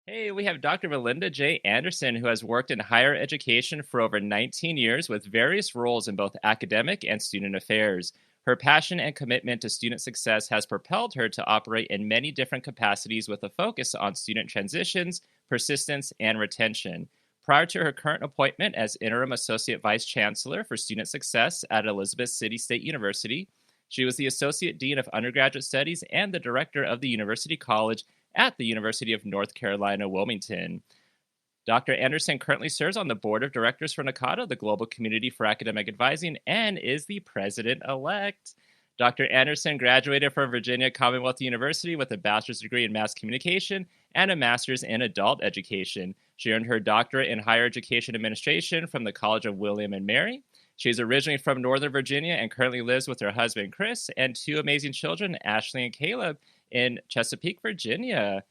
Hey, we have Dr. Melinda Anderson, who has worked in higher education for over 19 years with various roles in both academic and student affairs. Her passion and commitment to student success has propelled her to operate in many different capacities with a focus on student transitions, persistence, and retention. Prior to her current appointment as Interim Associate Vice Chancellor for Student Success at Elizabeth City State University, she was the Associate Dean of Undergraduate Studies and the Director of the University College at the University of North Carolina, Wilmington. Dr. Anderson currently serves on the board of directors for Nakata, the Global Community for Academic Advising, and is the president-elect. Dr. Anderson graduated from Virginia Commonwealth University with a bachelor's degree in mass communication and a master's in adult education. She earned her doctorate in higher education administration from the College of William and Mary. She's originally from Northern Virginia and currently lives with her husband, Chris, and two amazing children, Ashley and Caleb, in Chesapeake, Virginia.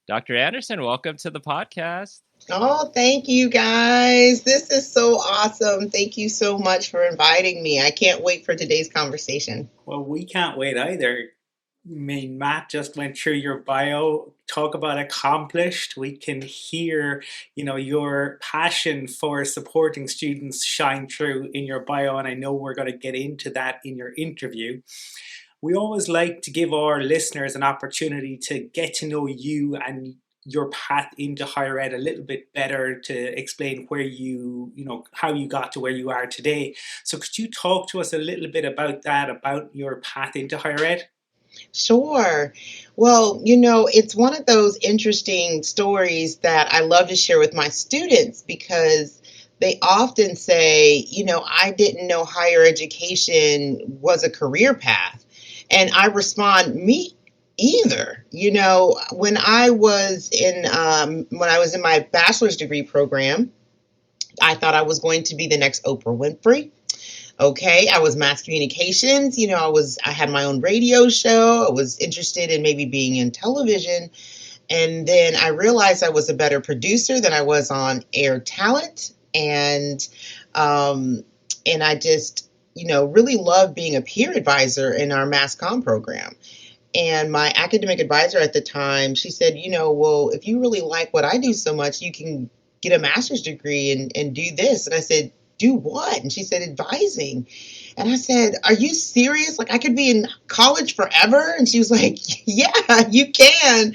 Dr. Anderson, welcome to the podcast. Oh, thank you guys. This is so awesome. Thank you so much for inviting me. I can't wait for today's conversation. Well, we can't wait either. I mean, Matt just went through your bio. Talk about accomplished. We can hear, your passion for supporting students shine through in your bio, and I know we're going to get into that in your interview. We always like to give our listeners an opportunity to get to know you and your path into higher ed a little bit better, to explain where how you got to where you are today. So could you talk to us a little bit about that, about your path into higher ed? Sure. Well, it's one of those interesting stories that I love to share with my students because they often say, I didn't know higher education was a career path. And I respond, me either. When I was in my bachelor's degree program, I thought I was going to be the next Oprah Winfrey. Okay, I was mass communications. I had my own radio show. I was interested in maybe being in television. And then I realized I was a better producer than I was on air talent. And I just really loved being a peer advisor in our mass comm program. And my academic advisor at the time, she said, well, if you really like what I do so much, you can get a master's degree and do this. And I said, do what? And she said, advising. And I said, are you serious? Like I could be in college forever? And she was like, yeah, you can.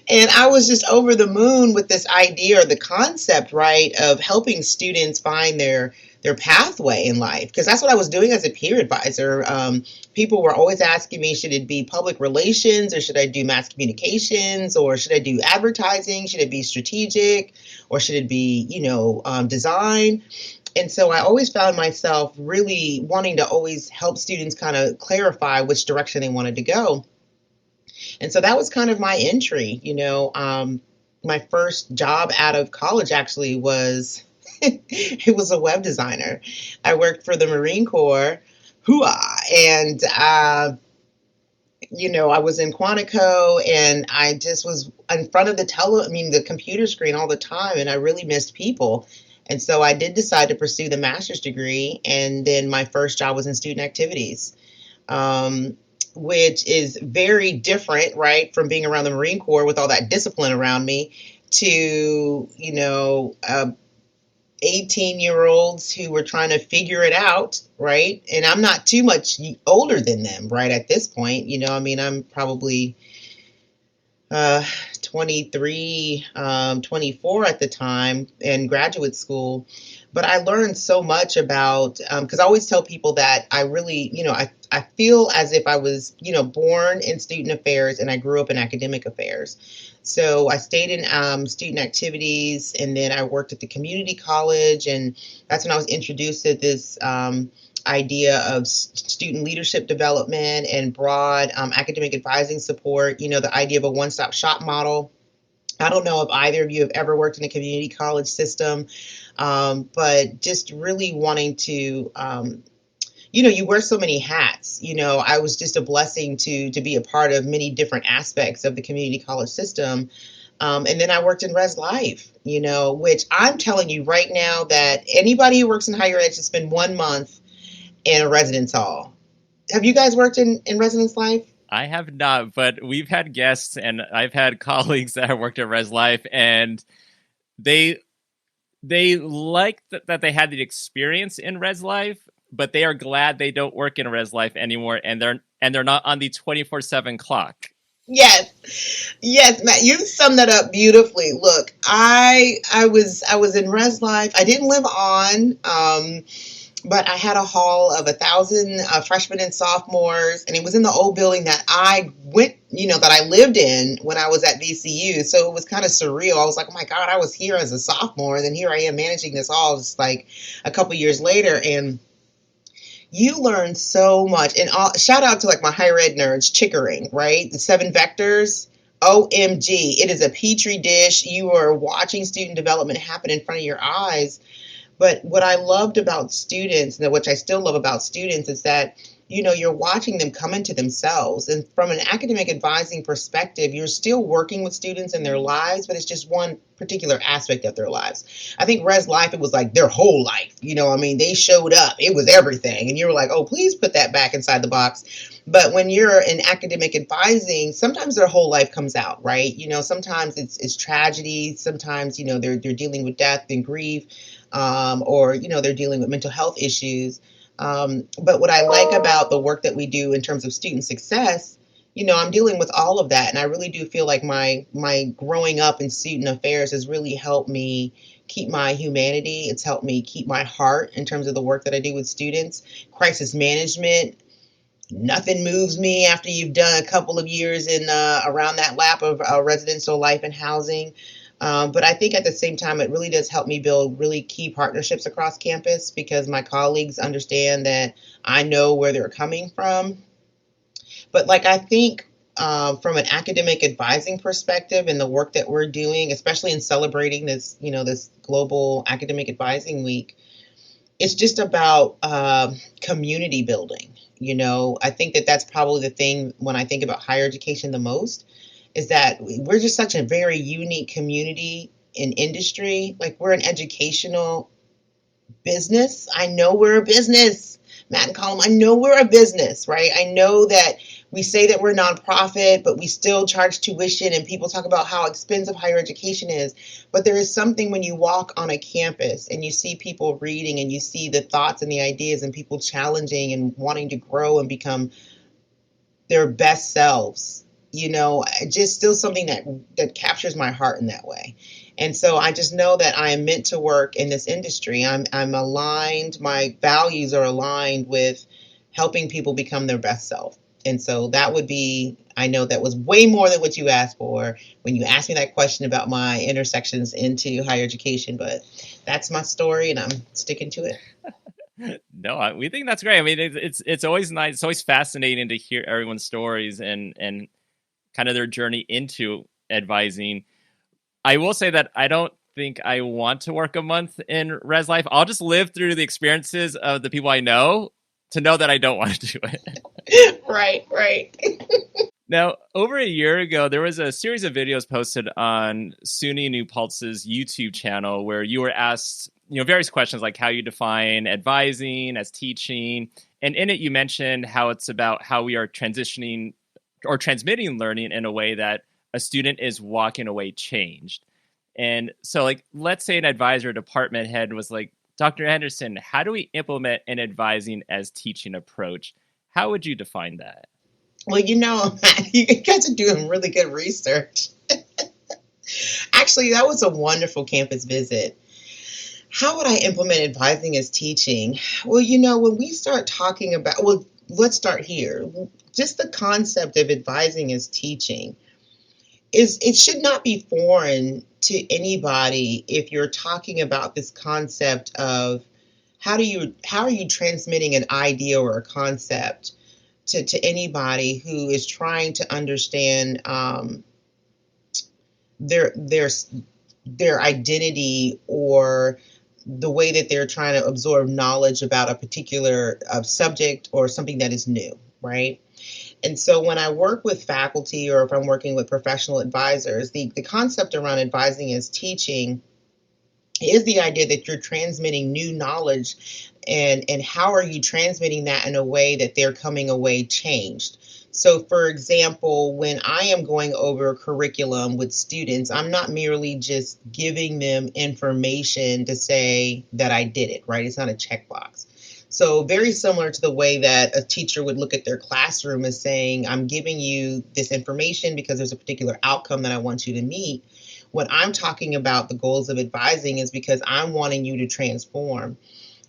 And I was just over the moon with this idea or the concept, right, of helping students find their pathway in life, because that's what I was doing as a peer advisor. People were always asking me, should it be public relations or should I do mass communications or should I do advertising? Should it be strategic or should it be, design? And so I always found myself really wanting to always help students kind of clarify which direction they wanted to go. And so that was kind of my entry. My first job out of college actually was it was a web designer. I worked for the Marine Corps, and I was in Quantico, and I just was in front of the computer screen all the time, and I really missed people. And so I did decide to pursue the master's degree, and then my first job was in student activities, which is very different, right, from being around the Marine Corps with all that discipline around me to, 18-year-olds who were trying to figure it out, right? And I'm not too much older than them, right, at this point. I'm probably 23, 24 at the time in graduate school. But I learned so much about, because I always tell people that I really, I feel as if I was, born in student affairs and I grew up in academic affairs. So I stayed in student activities, and then I worked at the community college, and that's when I was introduced to this idea of student leadership development and broad academic advising support, the idea of a one-stop shop model. I don't know if either of you have ever worked in a community college system, but just really wanting to, you wear so many hats. I was just a blessing to be a part of many different aspects of the community college system. And then I worked in Res Life, which I'm telling you right now that anybody who works in higher ed should spend 1 month in a residence hall. Have you guys worked in residence life? I have not, but we've had guests and I've had colleagues that have worked at Res Life, and they like that they had the experience in Res Life, but they are glad they don't work in Res Life anymore, and they're not on the 24/7 clock. Yes, Matt, you summed that up beautifully. Look, I was in Res Life. I didn't live on, but I had a hall of 1,000 freshmen and sophomores, and it was in the old building that I went, that I lived in when I was at VCU. So it was kind of surreal. I was like, oh my God, I was here as a sophomore, and then here I am managing this all just like a couple years later, and you learn so much. And shout out to like my higher ed nerds, Chickering, right? The 7 vectors. OMG, it is a petri dish. You are watching student development happen in front of your eyes. But what I loved about students, and which I still love about students, is that you're watching them come into themselves. And from an academic advising perspective, you're still working with students in their lives, but it's just one particular aspect of their lives. I think Res Life, it was like their whole life. They showed up. It was everything. And you were like, oh, please put that back inside the box. But when you're in academic advising, sometimes their whole life comes out, right? Sometimes it's tragedy. Sometimes, they're dealing with death and grief, or, they're dealing with mental health issues. But what I like about the work that we do in terms of student success, I'm dealing with all of that. And I really do feel like my growing up in student affairs has really helped me keep my humanity. It's helped me keep my heart in terms of the work that I do with students. Crisis management, nothing moves me after you've done a couple of years in around that lap of residential life and housing. But I think at the same time, it really does help me build really key partnerships across campus because my colleagues understand that I know where they're coming from. But like I think from an academic advising perspective and the work that we're doing, especially in celebrating this, this global academic advising week, it's just about community building. I think that that's probably the thing when I think about higher education the most is that we're just such a very unique community in industry. Like we're an educational business. I know we're a business. Matt and Colin, I know we're a business, right? I know that we say that we're nonprofit, but we still charge tuition and people talk about how expensive higher education is. But there is something when you walk on a campus and you see people reading and you see the thoughts and the ideas and people challenging and wanting to grow and become their best selves. Just still something that captures my heart in that way. And so I just know that I am meant to work in this industry. I'm aligned. My values are aligned with helping people become their best self. And so that would be, I know that was way more than what you asked for when you asked me that question about my intersections into higher education. But that's my story and I'm sticking to it. No, we think that's great. I mean, it's always nice. It's always fascinating to hear everyone's stories and kind of their journey into advising. I will say that I don't think I want to work a month in Res Life. I'll just live through the experiences of the people I know to know that I don't want to do it. Right. Now, over a year ago, there was a series of videos posted on SUNY New Pulse's YouTube channel where you were asked, various questions like how you define advising as teaching. And in it, you mentioned how it's about how we are transitioning or transmitting learning in a way that a student is walking away changed. And so, like, let's say an advisor department head was like, Dr. Anderson, how do we implement an advising as teaching approach? How would you define that? Well, you guys are doing really good research. Actually, that was a wonderful campus visit. How would I implement advising as teaching? Well, when we start talking about, let's start here. Just the concept of advising as teaching it should not be foreign to anybody if you're talking about this concept of how are you transmitting an idea or a concept to anybody who is trying to understand their identity or the way that they're trying to absorb knowledge about a particular subject or something that is new, right? And so when I work with faculty or if I'm working with professional advisors, the concept around advising as teaching is the idea that you're transmitting new knowledge and how are you transmitting that in a way that they're coming away changed. So, for example, when I am going over a curriculum with students, I'm not merely just giving them information to say that I did it, right? It's not a checkbox. So, very similar to the way that a teacher would look at their classroom as saying, I'm giving you this information because there's a particular outcome that I want you to meet. When I'm talking about the goals of advising is because I'm wanting you to transform.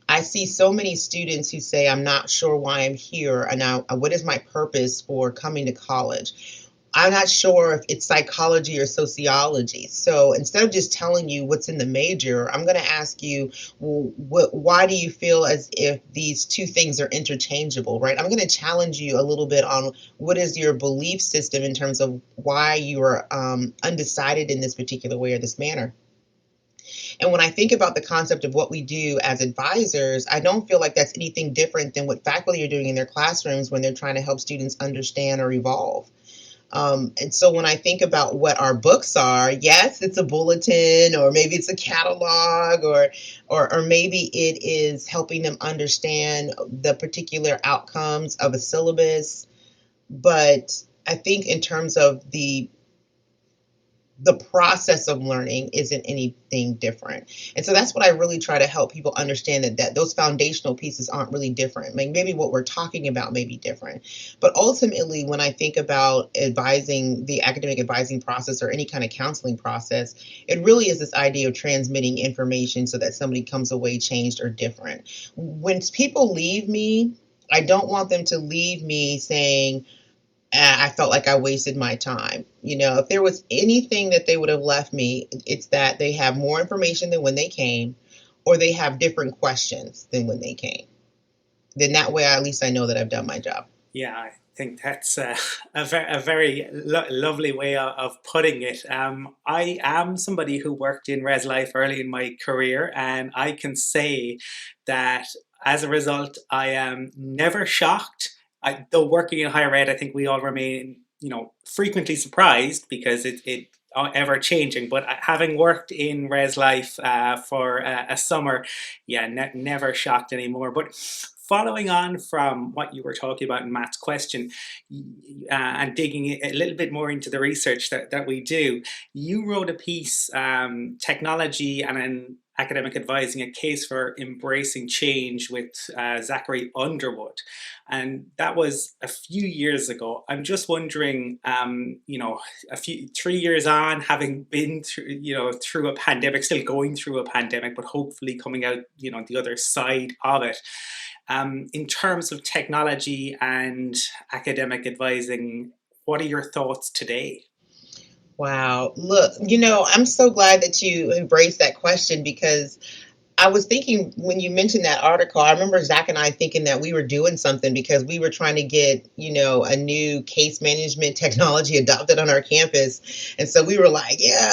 I see so many students who say, I'm not sure why I'm here and what is my purpose for coming to college. I'm not sure if it's psychology or sociology. So instead of just telling you what's in the major, I'm going to ask you, well, why do you feel as if these two things are interchangeable, right? I'm going to challenge you a little bit on what is your belief system in terms of why you are undecided in this particular way or this manner. And when I think about the concept of what we do as advisors, I don't feel like that's anything different than what faculty are doing in their classrooms when they're trying to help students understand or evolve. And so when I think about what our books are, yes, it's a bulletin, or maybe it's a catalog, or maybe it is helping them understand the particular outcomes of a syllabus. But I think in terms of the process of learning isn't anything different. And so that's what I really try to help people understand, that those foundational pieces aren't really different. Maybe what we're talking about may be different. But ultimately, when I think about advising, the academic advising process or any kind of counseling process, it really is this idea of transmitting information so that somebody comes away changed or different. When people leave me, I don't want them to leave me saying, I felt like I wasted my time. If there was anything that they would have left me, it's that they have more information than when they came, or they have different questions than when they came. Then that way, at least I know that I've done my job. Yeah, I think that's a very lovely way of putting it. I am somebody who worked in res life early in my career, and I can say that as a result, I am never shocked. Though working in higher ed, I think we all remain, frequently surprised because it ever changing. But having worked in res life for a summer, yeah, never shocked anymore. But following on from what you were talking about in Matt's question, and digging a little bit more into the research that we do, you wrote a piece, Technology and an Academic Advising, a Case for Embracing Change, with Zachary Underwood. And that was a few years ago. I'm just wondering, a few 3 years on, having been through, through a pandemic, still going through a pandemic, but hopefully coming out, the other side of it. In terms of technology and academic advising, what are your thoughts today? Wow. Look, I'm so glad that you embraced that question, because I was thinking when you mentioned that article, I remember Zach and I thinking that we were doing something because we were trying to get, a new case management technology adopted on our campus. And so we were like, yeah,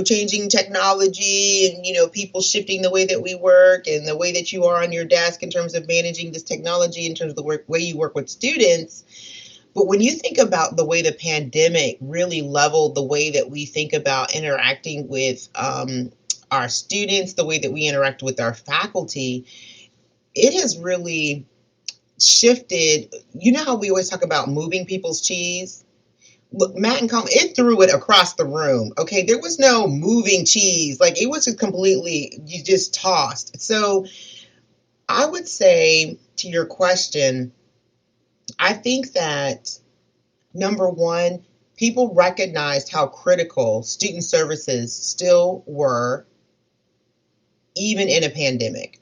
changing technology and, people shifting the way that we work and the way that you are on your desk in terms of managing this technology, in terms of the way you work with students. But when you think about the way the pandemic really leveled the way that we think about interacting with our students, the way that we interact with our faculty, it has really shifted. You know how we always talk about moving people's cheese? Look, Matt and Colin, it threw it across the room. Okay, there was no moving cheese. Like, it was just completely, you just tossed. So I would say, to your question, I think that number one, people recognized how critical student services still were, even in a pandemic.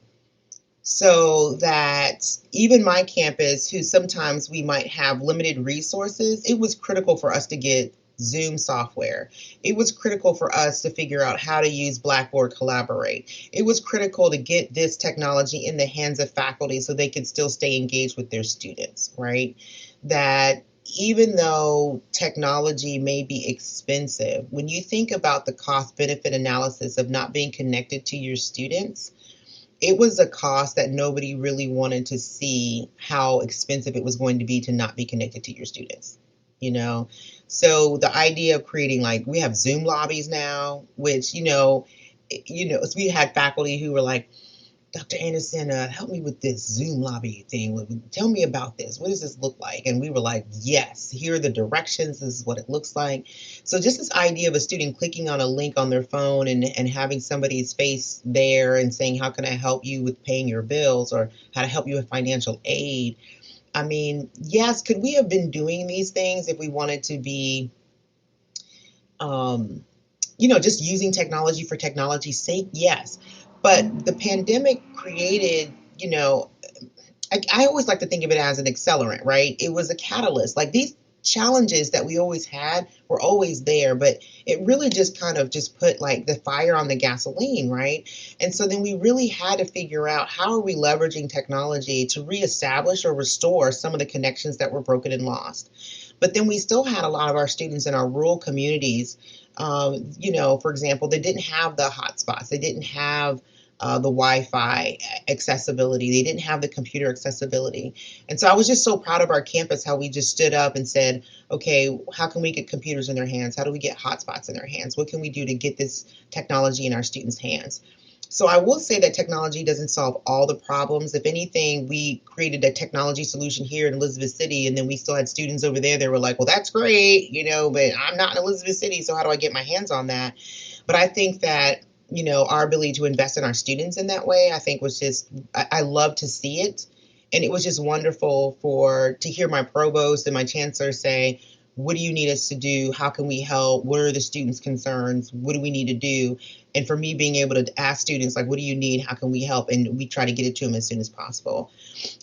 So that even my campus, who sometimes we might have limited resources, it was critical for us to get Zoom software. It was critical for us to figure out how to use Blackboard Collaborate. It was critical to get this technology in the hands of faculty so they could still stay engaged with their students, right? That even though technology may be expensive, when you think about the cost benefit analysis of not being connected to your students, it was a cost that nobody really wanted to see, how expensive it was going to be to not be connected to your students, So the idea of creating, like, we have Zoom lobbies now, which, so we had faculty who were like, Dr. Anderson, help me with this Zoom lobby thing. Tell me about this. What does this look like? And we were like, yes, here are the directions. This is what it looks like. So just this idea of a student clicking on a link on their phone and having somebody's face there and saying, how can I help you with paying your bills, or how to help you with financial aid? I mean, yes, could we have been doing these things if we wanted to be, just using technology for technology's sake? Yes. But the pandemic created, I always like to think of it as an accelerant, right? It was a catalyst. Like, these challenges that we always had were always there, but it really just kind of just put like the fire on the gasoline, right? And so then we really had to figure out, how are we leveraging technology to reestablish or restore some of the connections that were broken and lost. But then we still had a lot of our students in our rural communities, for example, they didn't have the hotspots, they didn't have the Wi-Fi accessibility. They didn't have the computer accessibility. And so I was just so proud of our campus, how we just stood up and said, okay, how can we get computers in their hands? How do we get hotspots in their hands? What can we do to get this technology in our students' hands? So I will say that technology doesn't solve all the problems. If anything, we created a technology solution here in Elizabeth City, and then we still had students over there that were like, well, that's great, but I'm not in Elizabeth City, so how do I get my hands on that? But I think that, our ability to invest in our students in that way, I think was just, I love to see it. And it was just wonderful to hear my provost and my chancellor say, what do you need us to do? How can we help? What are the students' concerns? What do we need to do? And for me, being able to ask students, like, what do you need? How can we help? And we try to get it to them as soon as possible.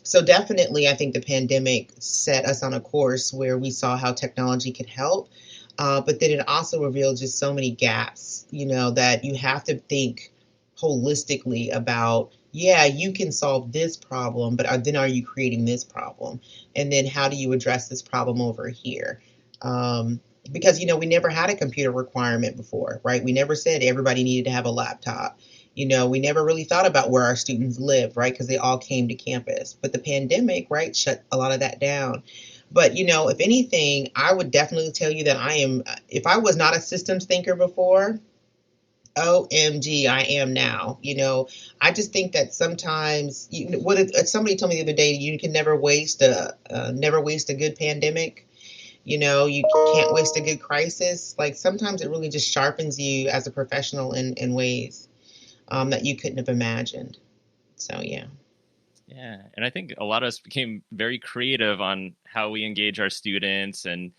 So definitely, I think the pandemic set us on a course where we saw how technology could help. But then it also revealed just so many gaps, that you have to think holistically about, yeah, you can solve this problem, but then are you creating this problem? And then how do you address this problem over here? Because, we never had a computer requirement before, right? We never said everybody needed to have a laptop. We never really thought about where our students lived, right? Because they all came to campus. But the pandemic, right, shut a lot of that down. But, if anything, I would definitely tell you that if I was not a systems thinker before, OMG, I am now. I just think that sometimes, somebody told me the other day, you can never waste a good pandemic. You can't waste a good crisis. Like, sometimes it really just sharpens you as a professional in ways that you couldn't have imagined. So, yeah. Yeah, and I think a lot of us became very creative on how we engage our students. And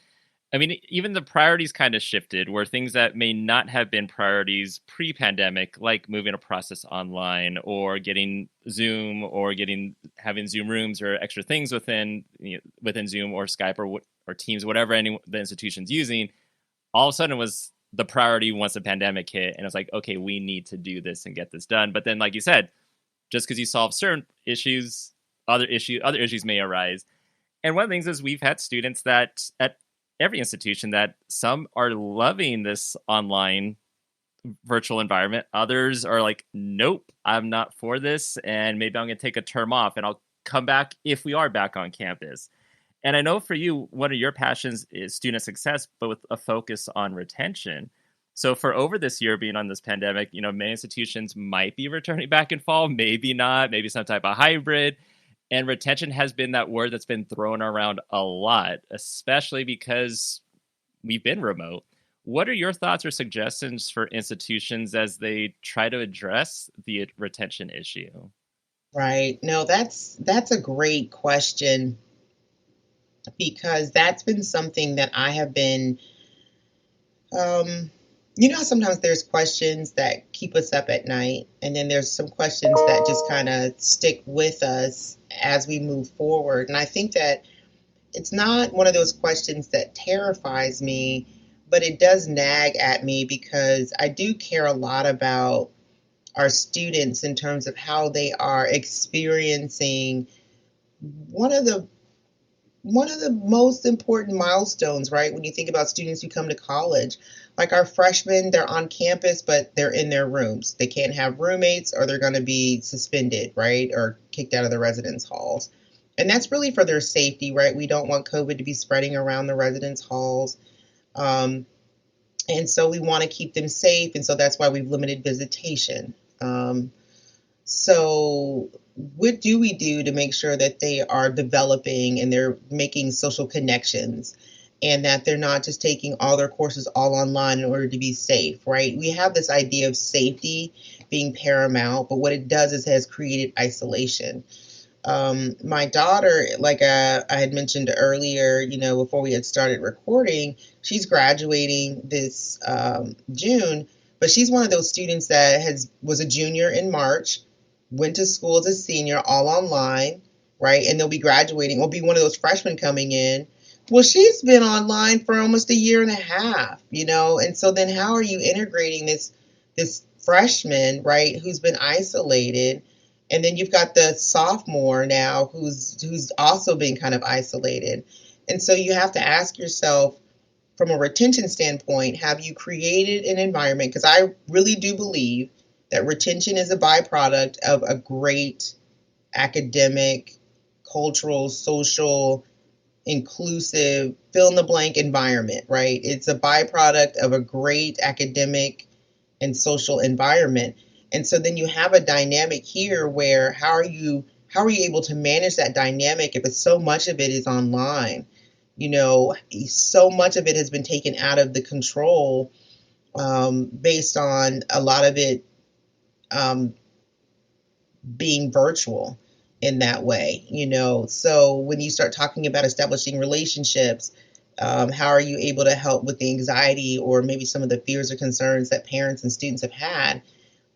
I mean, even the priorities kind of shifted, where things that may not have been priorities pre-pandemic, like moving a process online or getting Zoom or having Zoom rooms or extra things within Zoom or Skype or Teams, whatever the institution's using, all of a sudden was the priority once the pandemic hit. And it's like, okay, we need to do this and get this done. But then, like you said, just because you solve certain issues, other issues may arise. And one of the things is, we've had students that at every institution, that some are loving this online virtual environment. Others are like, nope, I'm not for this. And maybe I'm going to take a term off and I'll come back if we are back on campus. And I know for you, one of your passions is student success, but with a focus on retention. So for over this year being on this pandemic, many institutions might be returning back in fall, maybe not, maybe some type of hybrid. And retention has been that word that's been thrown around a lot, especially because we've been remote. What are your thoughts or suggestions for institutions as they try to address the retention issue? Right. No, that's a great question, because that's been something that I have been, how sometimes there's questions that keep us up at night, and then there's some questions that just kind of stick with us as we move forward. And I think that it's not one of those questions that terrifies me, but it does nag at me, because I do care a lot about our students in terms of how they are experiencing one of the most important milestones, right? When you think about students who come to college, like our freshmen, they're on campus, but they're in their rooms. They can't have roommates, or they're going to be suspended, right? Or kicked out of the residence halls. And that's really for their safety, right? We don't want COVID to be spreading around the residence halls. And so we want to keep them safe. And so that's why we've limited visitation. So what do we do to make sure that they are developing and they're making social connections and that they're not just taking all their courses all online in order to be safe, right? We have this idea of safety being paramount, but what it does is has created isolation. My daughter, like I had mentioned earlier, before we had started recording, she's graduating this June, but she's one of those students that was a junior in March, went to school as a senior, all online, right? And they'll be graduating. Will be one of those freshmen coming in. Well, she's been online for almost a year and a half, and so then how are you integrating this freshman, right, who's been isolated? And then you've got the sophomore now who's also been kind of isolated. And so you have to ask yourself, from a retention standpoint, have you created an environment? Because I really do believe that retention is a byproduct of a great academic, cultural, social, inclusive, fill in the blank environment, right? It's a byproduct of a great academic and social environment. And so then you have a dynamic here where how are you able to manage that dynamic if it's so much of it is online? So much of it has been taken out of the control, based on a lot of it um, being virtual in that way. So when you start talking about establishing relationships, how are you able to help with the anxiety or maybe some of the fears or concerns that parents and students have had?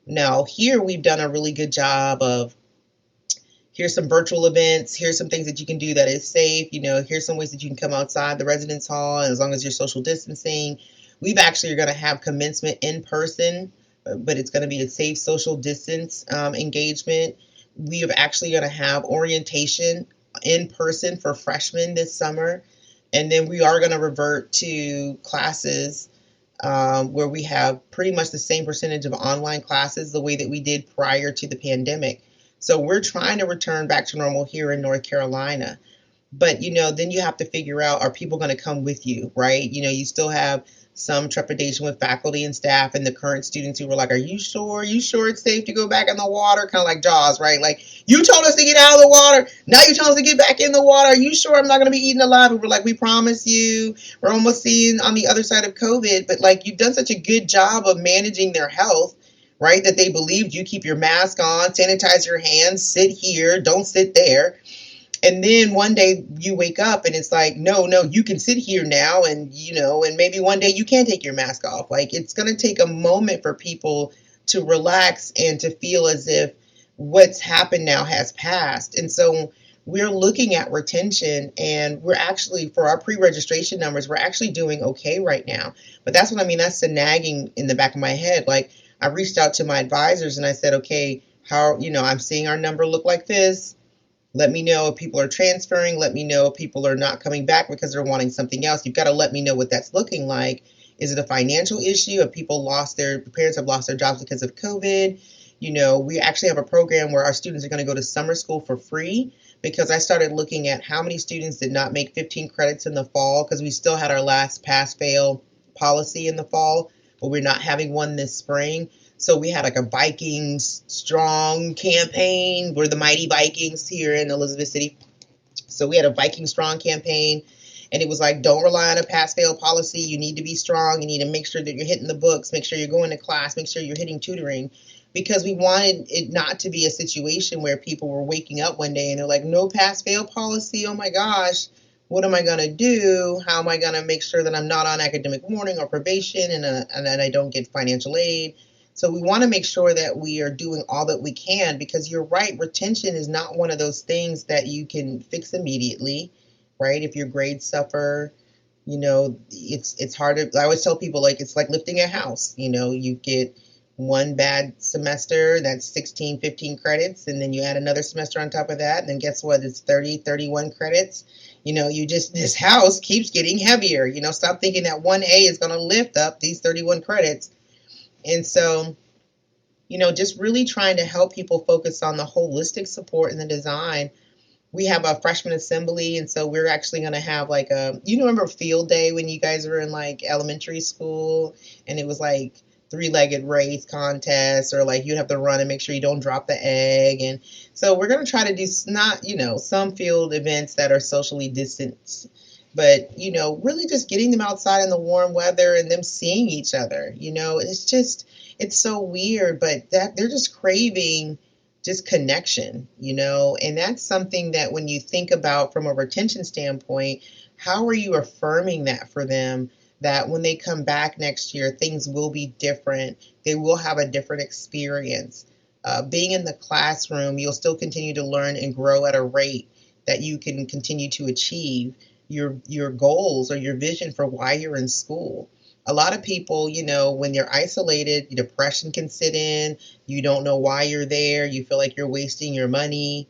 Now, here we've done a really good job of, here's some virtual events, here's some things that you can do that is safe, here's some ways that you can come outside the residence hall, and as long as you're social distancing. We've actually are going to have commencement in person, but it's going to be a safe social distance engagement. We are actually going to have orientation in person for freshmen this summer, and then we are going to revert to classes, where we have pretty much the same percentage of online classes the way that we did prior to the pandemic. So we're trying to return back to normal here in North Carolina. But, then you have to figure out, are people going to come with you, right? You still have some trepidation with faculty and staff and the current students who were like, are you sure? You sure it's safe to go back in the water? Kind of like Jaws, right? Like, you told us to get out of the water. Now you tell us to get back in the water. Are you sure I'm not going to be eaten alive? And we're like, we promise you, we're almost seeing on the other side of COVID. But like, you've done such a good job of managing their health, right? That they believed you. Keep your mask on, sanitize your hands, sit here, don't sit there. And then one day you wake up and it's like, no, you can sit here now, and maybe one day you can take your mask off. Like, it's going to take a moment for people to relax and to feel as if what's happened now has passed. And so we're looking at retention, and we're actually, for our pre-registration numbers, we're actually doing okay right now. But that's what I mean. That's the nagging in the back of my head. Like, I reached out to my advisors and I said, okay, I'm seeing our number look like this. Let me know if people are transferring. Let me know if people are not coming back because they're wanting something else. You've got to let me know what that's looking like. Is it a financial issue? Have people parents have lost their jobs because of COVID? We actually have a program where our students are going to go to summer school for free, because I started looking at how many students did not make 15 credits in the fall, because we still had our last pass-fail policy in the fall, but we're not having one this spring. So we had like a Vikings Strong campaign. We're the Mighty Vikings here in Elizabeth City. So we had a Viking Strong campaign, and it was like, don't rely on a pass-fail policy. You need to be strong. You need to make sure that you're hitting the books, make sure you're going to class, make sure you're hitting tutoring, because we wanted it not to be a situation where people were waking up one day and they're like, no pass-fail policy. Oh my gosh, what am I going to do? How am I going to make sure that I'm not on academic warning or probation, and that I don't get financial aid? So we want to make sure that we are doing all that we can, because you're right, retention is not one of those things that you can fix immediately, right? If your grades suffer, it's hard to, I always tell people, like, it's like lifting a house. You get one bad semester, that's 16, 15 credits, and then you add another semester on top of that, and then guess what? It's 30, 31 credits. This house keeps getting heavier. Stop thinking that 1A is going to lift up these 31 credits. And so, just really trying to help people focus on the holistic support and the design. We have a freshman assembly, and so we're actually going to have remember field day when you guys were in like elementary school, and it was like three-legged race contest, or like you have to run and make sure you don't drop the egg. And so we're going to try to do not, some field events that are socially distanced, but, really just getting them outside in the warm weather and them seeing each other. It's so weird, but that they're just craving just connection, and that's something that when you think about from a retention standpoint, how are you affirming that for them? That when they come back next year, things will be different. They will have a different experience. Being in the classroom, you'll still continue to learn and grow at a rate that you can continue to achieve your goals or your vision for why you're in school. A lot of people, when you're isolated, depression can sit in. You don't know why you're there. You feel like you're wasting your money.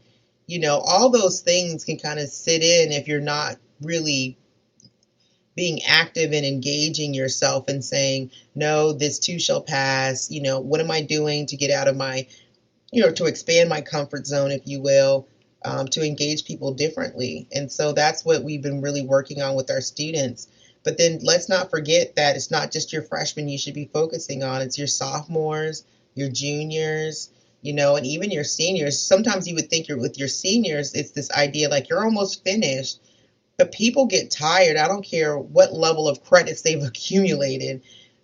All those things can kind of sit in if you're not really being active and engaging yourself and saying, no, this too shall pass. What am I doing to get out of my, to expand my comfort zone, if you will, to engage people differently. And so that's what we've been really working on with our students. But then let's not forget that it's not just your freshmen you should be focusing on. It's your sophomores, your juniors, and even your seniors. Sometimes you would think you're with your seniors, it's this idea like you're almost finished. But people get tired. I don't care what level of credits they've accumulated.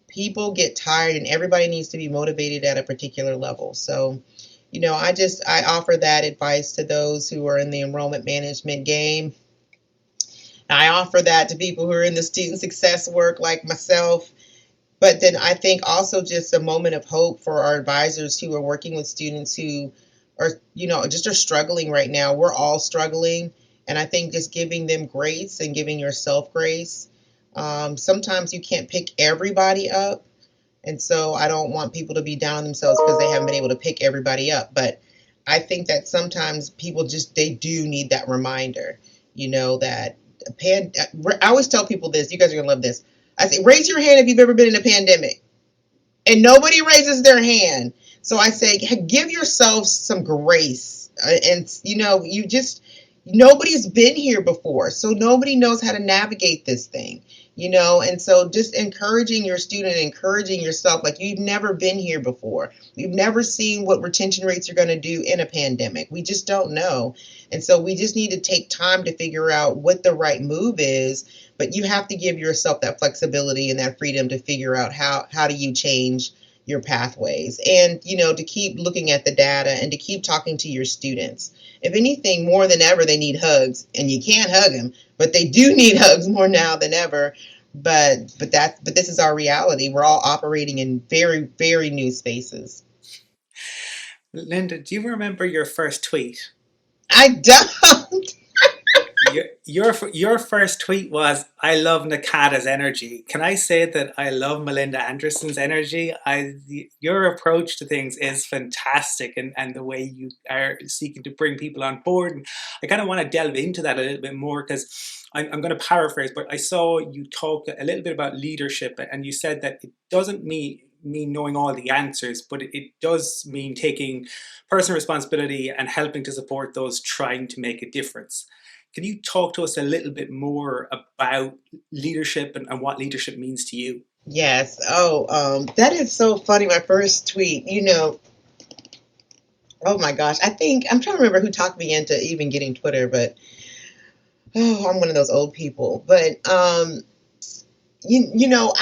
People get tired, and everybody needs to be motivated at a particular level. So, I offer that advice to those who are in the enrollment management game. I offer that to people who are in the student success work like myself. But then I think also just a moment of hope for our advisors who are working with students who are, just are struggling right now. We're all struggling. And I think just giving them grace and giving yourself grace. Sometimes you can't pick everybody up. And so I don't want people to be down on themselves because they haven't been able to pick everybody up. But I think that sometimes people they do need that reminder, that I always tell people this. You guys are going to love this. I say, raise your hand if you've ever been in a pandemic. And nobody raises their hand. So I say, give yourself some grace. And, nobody's been here before. So nobody knows how to navigate this thing, And so just encouraging your student, encouraging yourself, like you've never been here before. You've never seen what retention rates are going to do in a pandemic. We just don't know. And so we just need to take time to figure out what the right move is. But you have to give yourself that flexibility and that freedom to figure out how do you change your pathways, and to keep looking at the data and to keep talking to your students. If anything, more than ever, they need hugs, and you can't hug them, but they do need hugs more now than ever. But this is our reality. We're all operating in very, very new spaces. Linda, do you remember your first tweet? I don't. Your first tweet was, "I love Nakata's energy." Can I say that I love Melinda Anderson's energy? Your approach to things is fantastic, and the way you are seeking to bring people on board. And I kind of want to delve into that a little bit more because I'm going to paraphrase, but I saw you talk a little bit about leadership, and you said that it doesn't mean knowing all the answers, but it does mean taking personal responsibility and helping to support those trying to make a difference. Can you talk to us a little bit more about leadership and what leadership means to you? Yes. Oh, that is so funny. My first tweet, oh my gosh. I think I'm trying to remember who talked me into even getting Twitter, but I'm one of those old people. But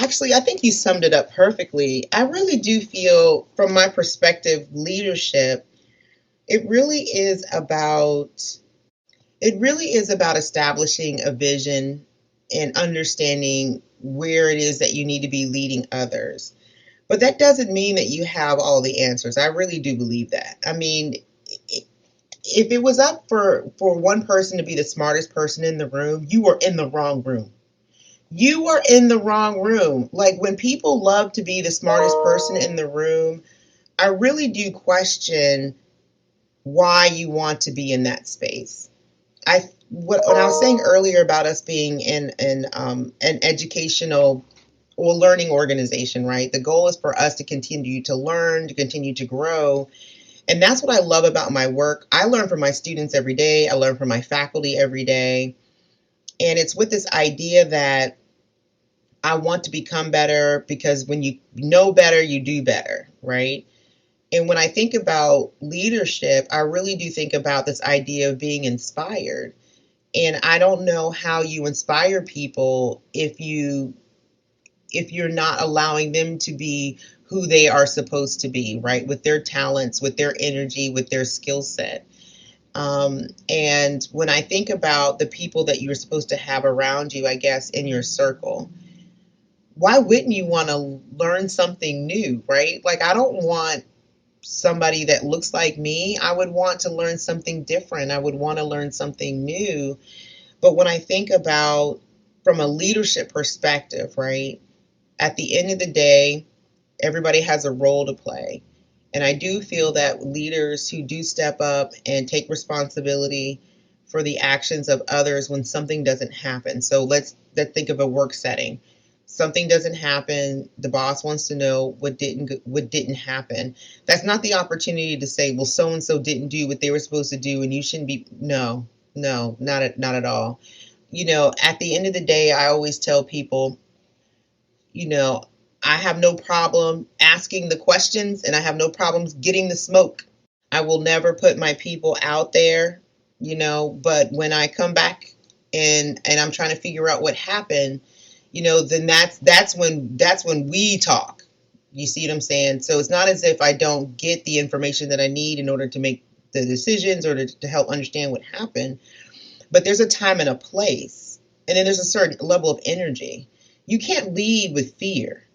actually, I think you summed it up perfectly. I really do feel, from my perspective, leadership, it really is about establishing a vision and understanding where it is that you need to be leading others. But that doesn't mean that you have all the answers. I really do believe that. I mean, if it was up for one person to be the smartest person in the room, you are in the wrong room. You are in the wrong room. Like, when people love to be the smartest person in the room, I really do question why you want to be in that space. When I was saying earlier about us being in an educational or learning organization, right? The goal is for us to continue to learn, to continue to grow. And that's what I love about my work. I learn from my students every day. I learn from my faculty every day. And it's with this idea that I want to become better, because when you know better, you do better, right? And when I think about leadership, I really do think about this idea of being inspired. And I don't know how you inspire people if you're not allowing them to be who they are supposed to be, right? With their talents, with their energy, with their skill set. And when I think about the people that you're supposed to have around you, I guess, in your circle, why wouldn't you want to learn something new, right? Like, I don't want somebody that looks like me. I would want to learn something different. I would want to learn something new. But when I think about from a leadership perspective, right? At the end of the day, everybody has a role to play. And I do feel that leaders who do step up and take responsibility for the actions of others when something doesn't happen. So let's think of a work setting. Something doesn't happen. The boss wants to know what didn't happen. That's not the opportunity to say, well, so and so didn't do what they were supposed to do, and you shouldn't be. No, no, not at all. At the end of the day, I always tell people, you know, I have no problem asking the questions, and I have no problems getting the smoke. I will never put my people out there, but when I come back and I'm trying to figure out what happened, then that's when we talk. You see what I'm saying? So it's not as if I don't get the information that I need in order to make the decisions or to help understand what happened, but there's a time and a place, and then there's a certain level of energy. You can't lead with fear,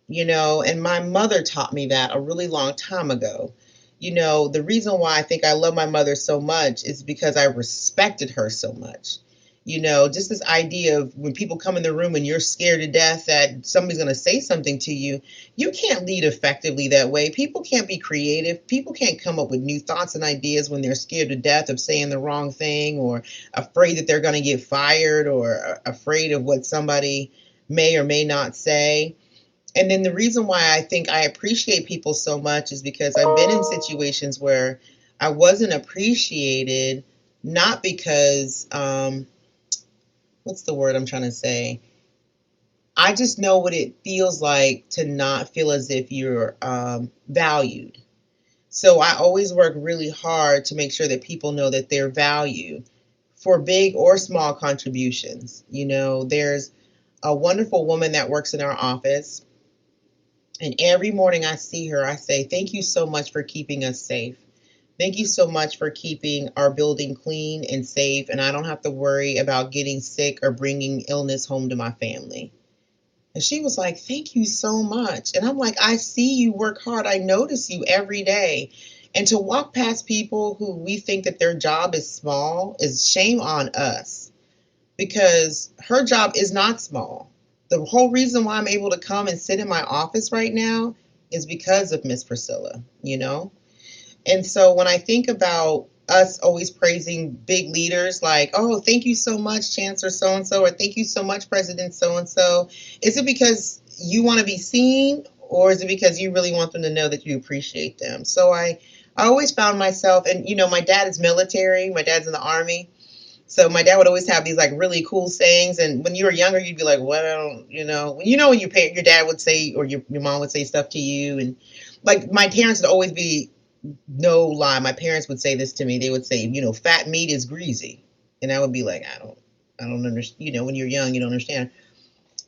and my mother taught me that a really long time ago. The reason why I think I love my mother so much is because I respected her so much. Just this idea of when people come in the room and you're scared to death that somebody's going to say something to you, you can't lead effectively that way. People can't be creative. People can't come up with new thoughts and ideas when they're scared to death of saying the wrong thing, or afraid that they're going to get fired, or afraid of what somebody may or may not say. And then the reason why I think I appreciate people so much is because I've been in situations where I wasn't appreciated, not because, what's the word I'm trying to say? I just know what it feels like to not feel as if you're valued. So I always work really hard to make sure that people know that they're valued for big or small contributions. There's a wonderful woman that works in our office. And every morning I see her, I say, thank you so much for keeping us safe. Thank you so much for keeping our building clean and safe. And I don't have to worry about getting sick or bringing illness home to my family. And she was like, thank you so much. And I'm like, I see you work hard. I notice you every day. And to walk past people who we think that their job is small is shame on us, because her job is not small. The whole reason why I'm able to come and sit in my office right now is because of Miss Priscilla. And so when I think about us always praising big leaders like, oh, thank you so much, Chancellor so and so, or thank you so much, President so and so, is it because you want to be seen, or is it because you really want them to know that you appreciate them? So I always found myself, and my dad is military, my dad's in the Army. So my dad would always have these like really cool sayings, and when you were younger, you'd be like, "Well, when your dad would say, or your mom would say stuff to you," and like my parents would always be, no lie, my parents would say this to me. They would say, fat meat is greasy, and I would be like, I don't understand. When you're young, you don't understand.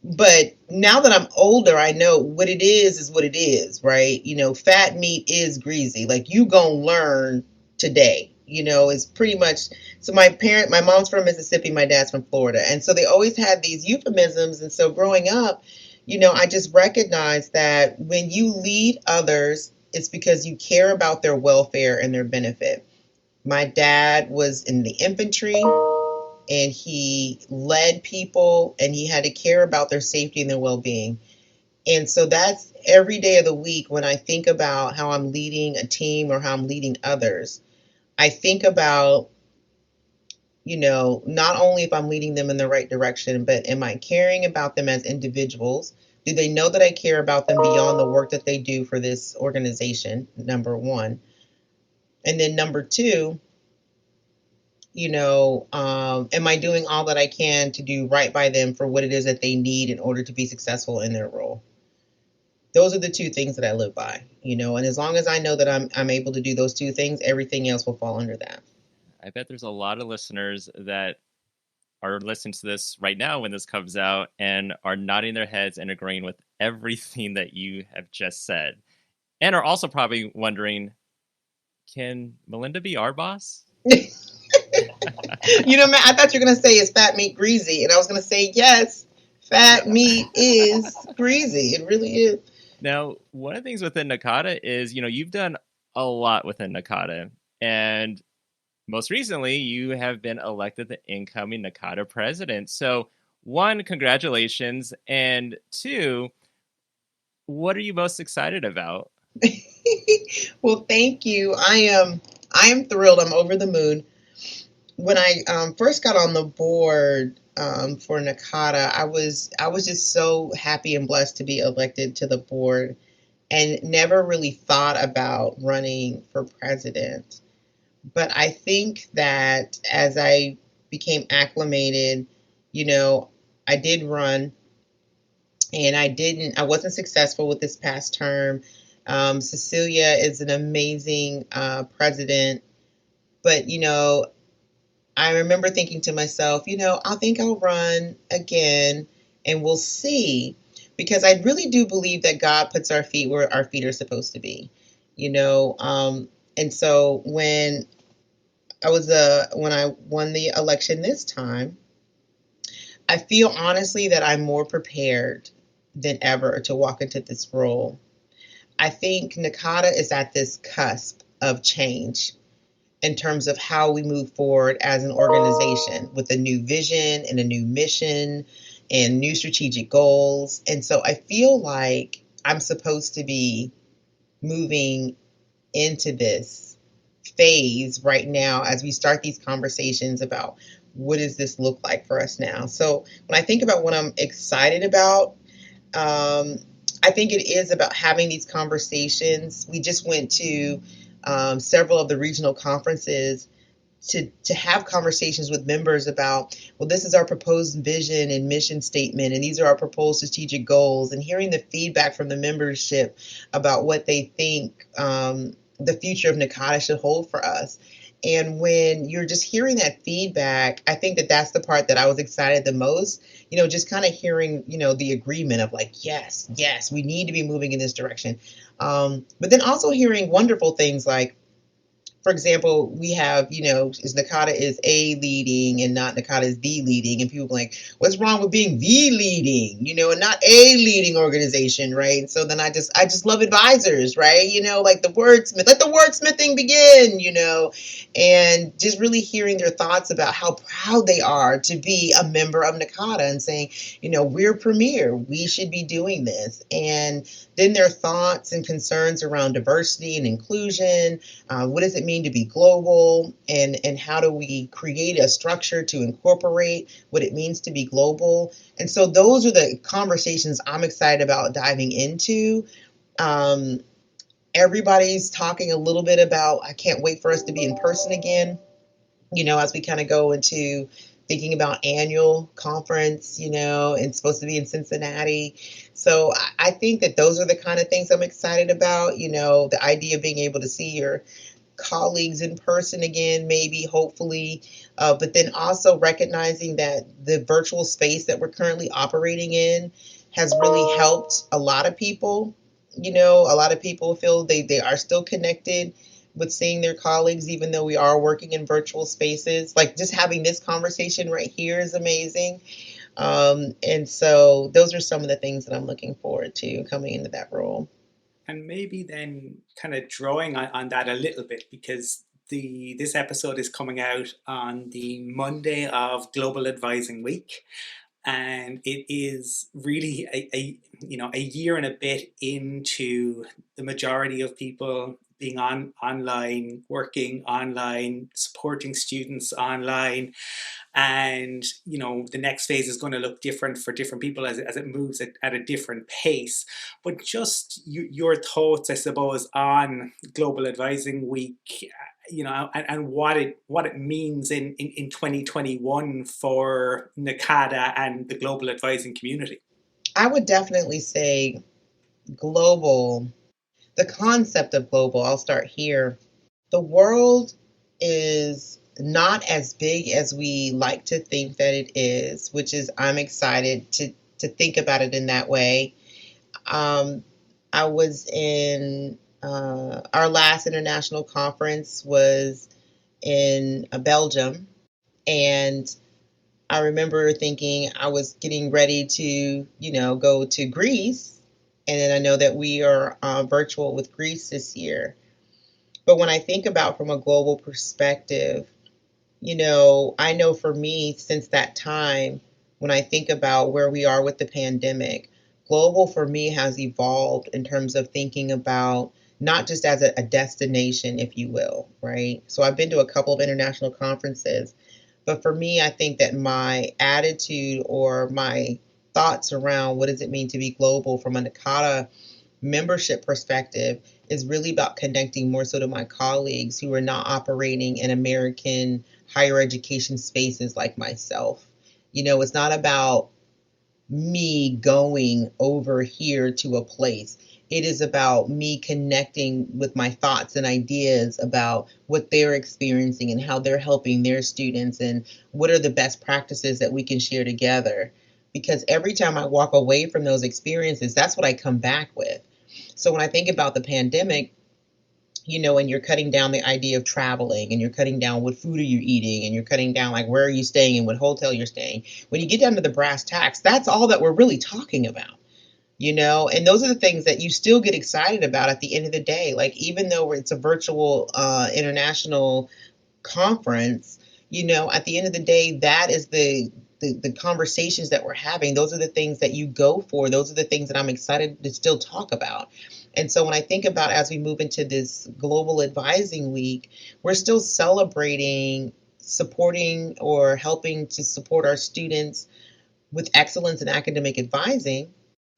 But now that I'm older, I know what it is what it is, right? Fat meat is greasy. Like, you gonna learn today. It's pretty much. So my mom's from Mississippi, my dad's from Florida, and so they always had these euphemisms. And so growing up, I just recognized that when you lead others, it's because you care about their welfare and their benefit. My dad was in the infantry, and he led people, and he had to care about their safety and their well-being. And so that's every day of the week when I think about how I'm leading a team or how I'm leading others. I think about, not only if I'm leading them in the right direction, but am I caring about them as individuals? Do they know that I care about them beyond the work that they do for this organization? Number one. And then number two, Am I doing all that I can to do right by them for what it is that they need in order to be successful in their role? Those are the two things that I live by, and as long as I know that I'm able to do those two things, everything else will fall under that. I bet there's a lot of listeners that are listening to this right now when this comes out and are nodding their heads and agreeing with everything that you have just said. And are also probably wondering, can Melinda be our boss? Man, I thought you were going to say, is fat meat greasy? And I was going to say, yes, fat meat is greasy. It really is. Now, one of the things within Nakata is, you've done a lot within Nakata. And most recently, you have been elected the incoming Nakata president. So, one, congratulations. And two, what are you most excited about? Well, thank you. I am thrilled. I'm over the moon. When I first got on the board for Nakata, I was just so happy and blessed to be elected to the board, and never really thought about running for president. But I think that as I became acclimated, you know, I did run, and I wasn't successful with this past term. Cecilia is an amazing president, but I remember thinking to myself, I think I'll run again and we'll see. Because I really do believe that God puts our feet where our feet are supposed to be, you know. And so when I won the election this time, I feel honestly that I'm more prepared than ever to walk into this role. I think Nakata is at this cusp of change in terms of how we move forward as an organization with a new vision and a new mission and new strategic goals. And so I feel like I'm supposed to be moving into this phase right now as we start these conversations about what does this look like for us now. So when I think about what I'm excited about, um, I think it is about having these conversations. We just went to several of the regional conferences to have conversations with members about, well, this is our proposed vision and mission statement, and these are our proposed strategic goals, and hearing the feedback from the membership about what they think the future of Nakata should hold for us. And when you're just hearing that feedback, I think that that's the part that I was excited the most, just kind of hearing, the agreement of like, yes, yes, we need to be moving in this direction. But then also hearing wonderful things like, for example, we have, is Nakata is a leading and not Nakata is the leading. And people are like, what's wrong with being the leading, and not a leading organization, right? So then I just love advisors, right? Like the wordsmith, let the wordsmithing begin, and just really hearing their thoughts about how proud they are to be a member of Nakata and saying, we're premier, we should be doing this. And then their thoughts and concerns around diversity and inclusion. What does it mean to be global, and how do we create a structure to incorporate what it means to be global? And so those are the conversations I'm excited about diving into. Um, Everybody's talking a little bit about, I can't wait for us to be in person again, as we kind of go into thinking about annual conference, and it's supposed to be in Cincinnati. So I think that those are the kind of things I'm excited about, the idea of being able to see your colleagues in person again, maybe, hopefully, but then also recognizing that the virtual space that we're currently operating in has really helped a lot of people. A lot of people feel they are still connected with seeing their colleagues, even though we are working in virtual spaces. Like just having this conversation right here is amazing. And so those are some of the things that I'm looking forward to coming into that role. And maybe then kind of drawing on that a little bit, because this episode is coming out on the Monday of Global Advising Week, and it is really a year and a bit into the majority of people being online, working online, supporting students online. And the next phase is going to look different for different people as it moves at a different pace. But just your thoughts, I suppose, on Global Advising Week, and what it means in 2021 for NACADA and the global advising community? I would definitely say global, the concept of global, I'll start here. The world is not as big as we like to think that it is, which is, I'm excited to think about it in that way. Um, I was in, our last international conference was in Belgium, and I remember thinking I was getting ready to, go to Greece. And then I know that we are virtual with Greece this year. But when I think about from a global perspective, I know for me, since that time, when I think about where we are with the pandemic, global for me has evolved in terms of thinking about not just as a destination, if you will, right? So I've been to a couple of international conferences, but for me, I think that my attitude or my thoughts around what does it mean to be global from a Nakata membership perspective is really about connecting more so to my colleagues who are not operating in American higher education spaces like myself. It's not about me going over here to a place. It is about me connecting with my thoughts and ideas about what they're experiencing and how they're helping their students and what are the best practices that we can share together. Because every time I walk away from those experiences, that's what I come back with. So when I think about the pandemic, and you're cutting down the idea of traveling, and you're cutting down what food are you eating, and you're cutting down like where are you staying and what hotel you're staying. When you get down to the brass tacks, that's all that we're really talking about. And those are the things that you still get excited about at the end of the day. Like, even though it's a virtual international conference, at the end of the day, that is the conversations that we're having. Those are the things that you go for. Those are the things that I'm excited to still talk about. And so when I think about as we move into this global advising week, we're still celebrating supporting or helping to support our students with excellence in academic advising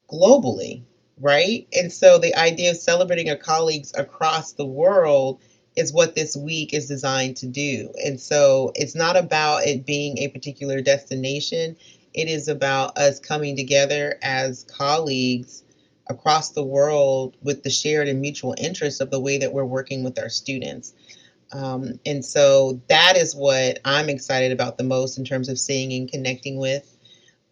globally, right? And so the idea of celebrating our colleagues across the world is what this week is designed to do. And so it's not about it being a particular destination. It is about us coming together as colleagues across the world with the shared and mutual interest of the way that we're working with our students. And so that is what I'm excited about the most in terms of seeing and connecting with.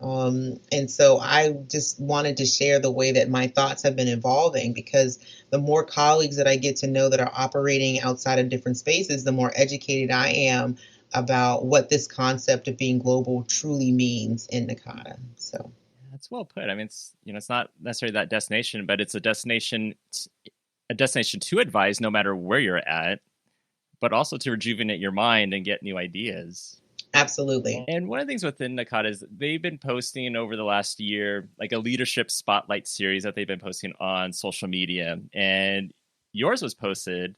And so I just wanted to share the way that my thoughts have been evolving, because the more colleagues that I get to know that are operating outside of different spaces, the more educated I am about what this concept of being global truly means in Nakata. So That's well put. I mean, it's not necessarily that destination, but it's a destination to advise no matter where you're at, but also to rejuvenate your mind and get new ideas. Absolutely. And one of the things within Nakata is they've been posting over the last year, like a leadership spotlight series that they've been posting on social media. And yours was posted.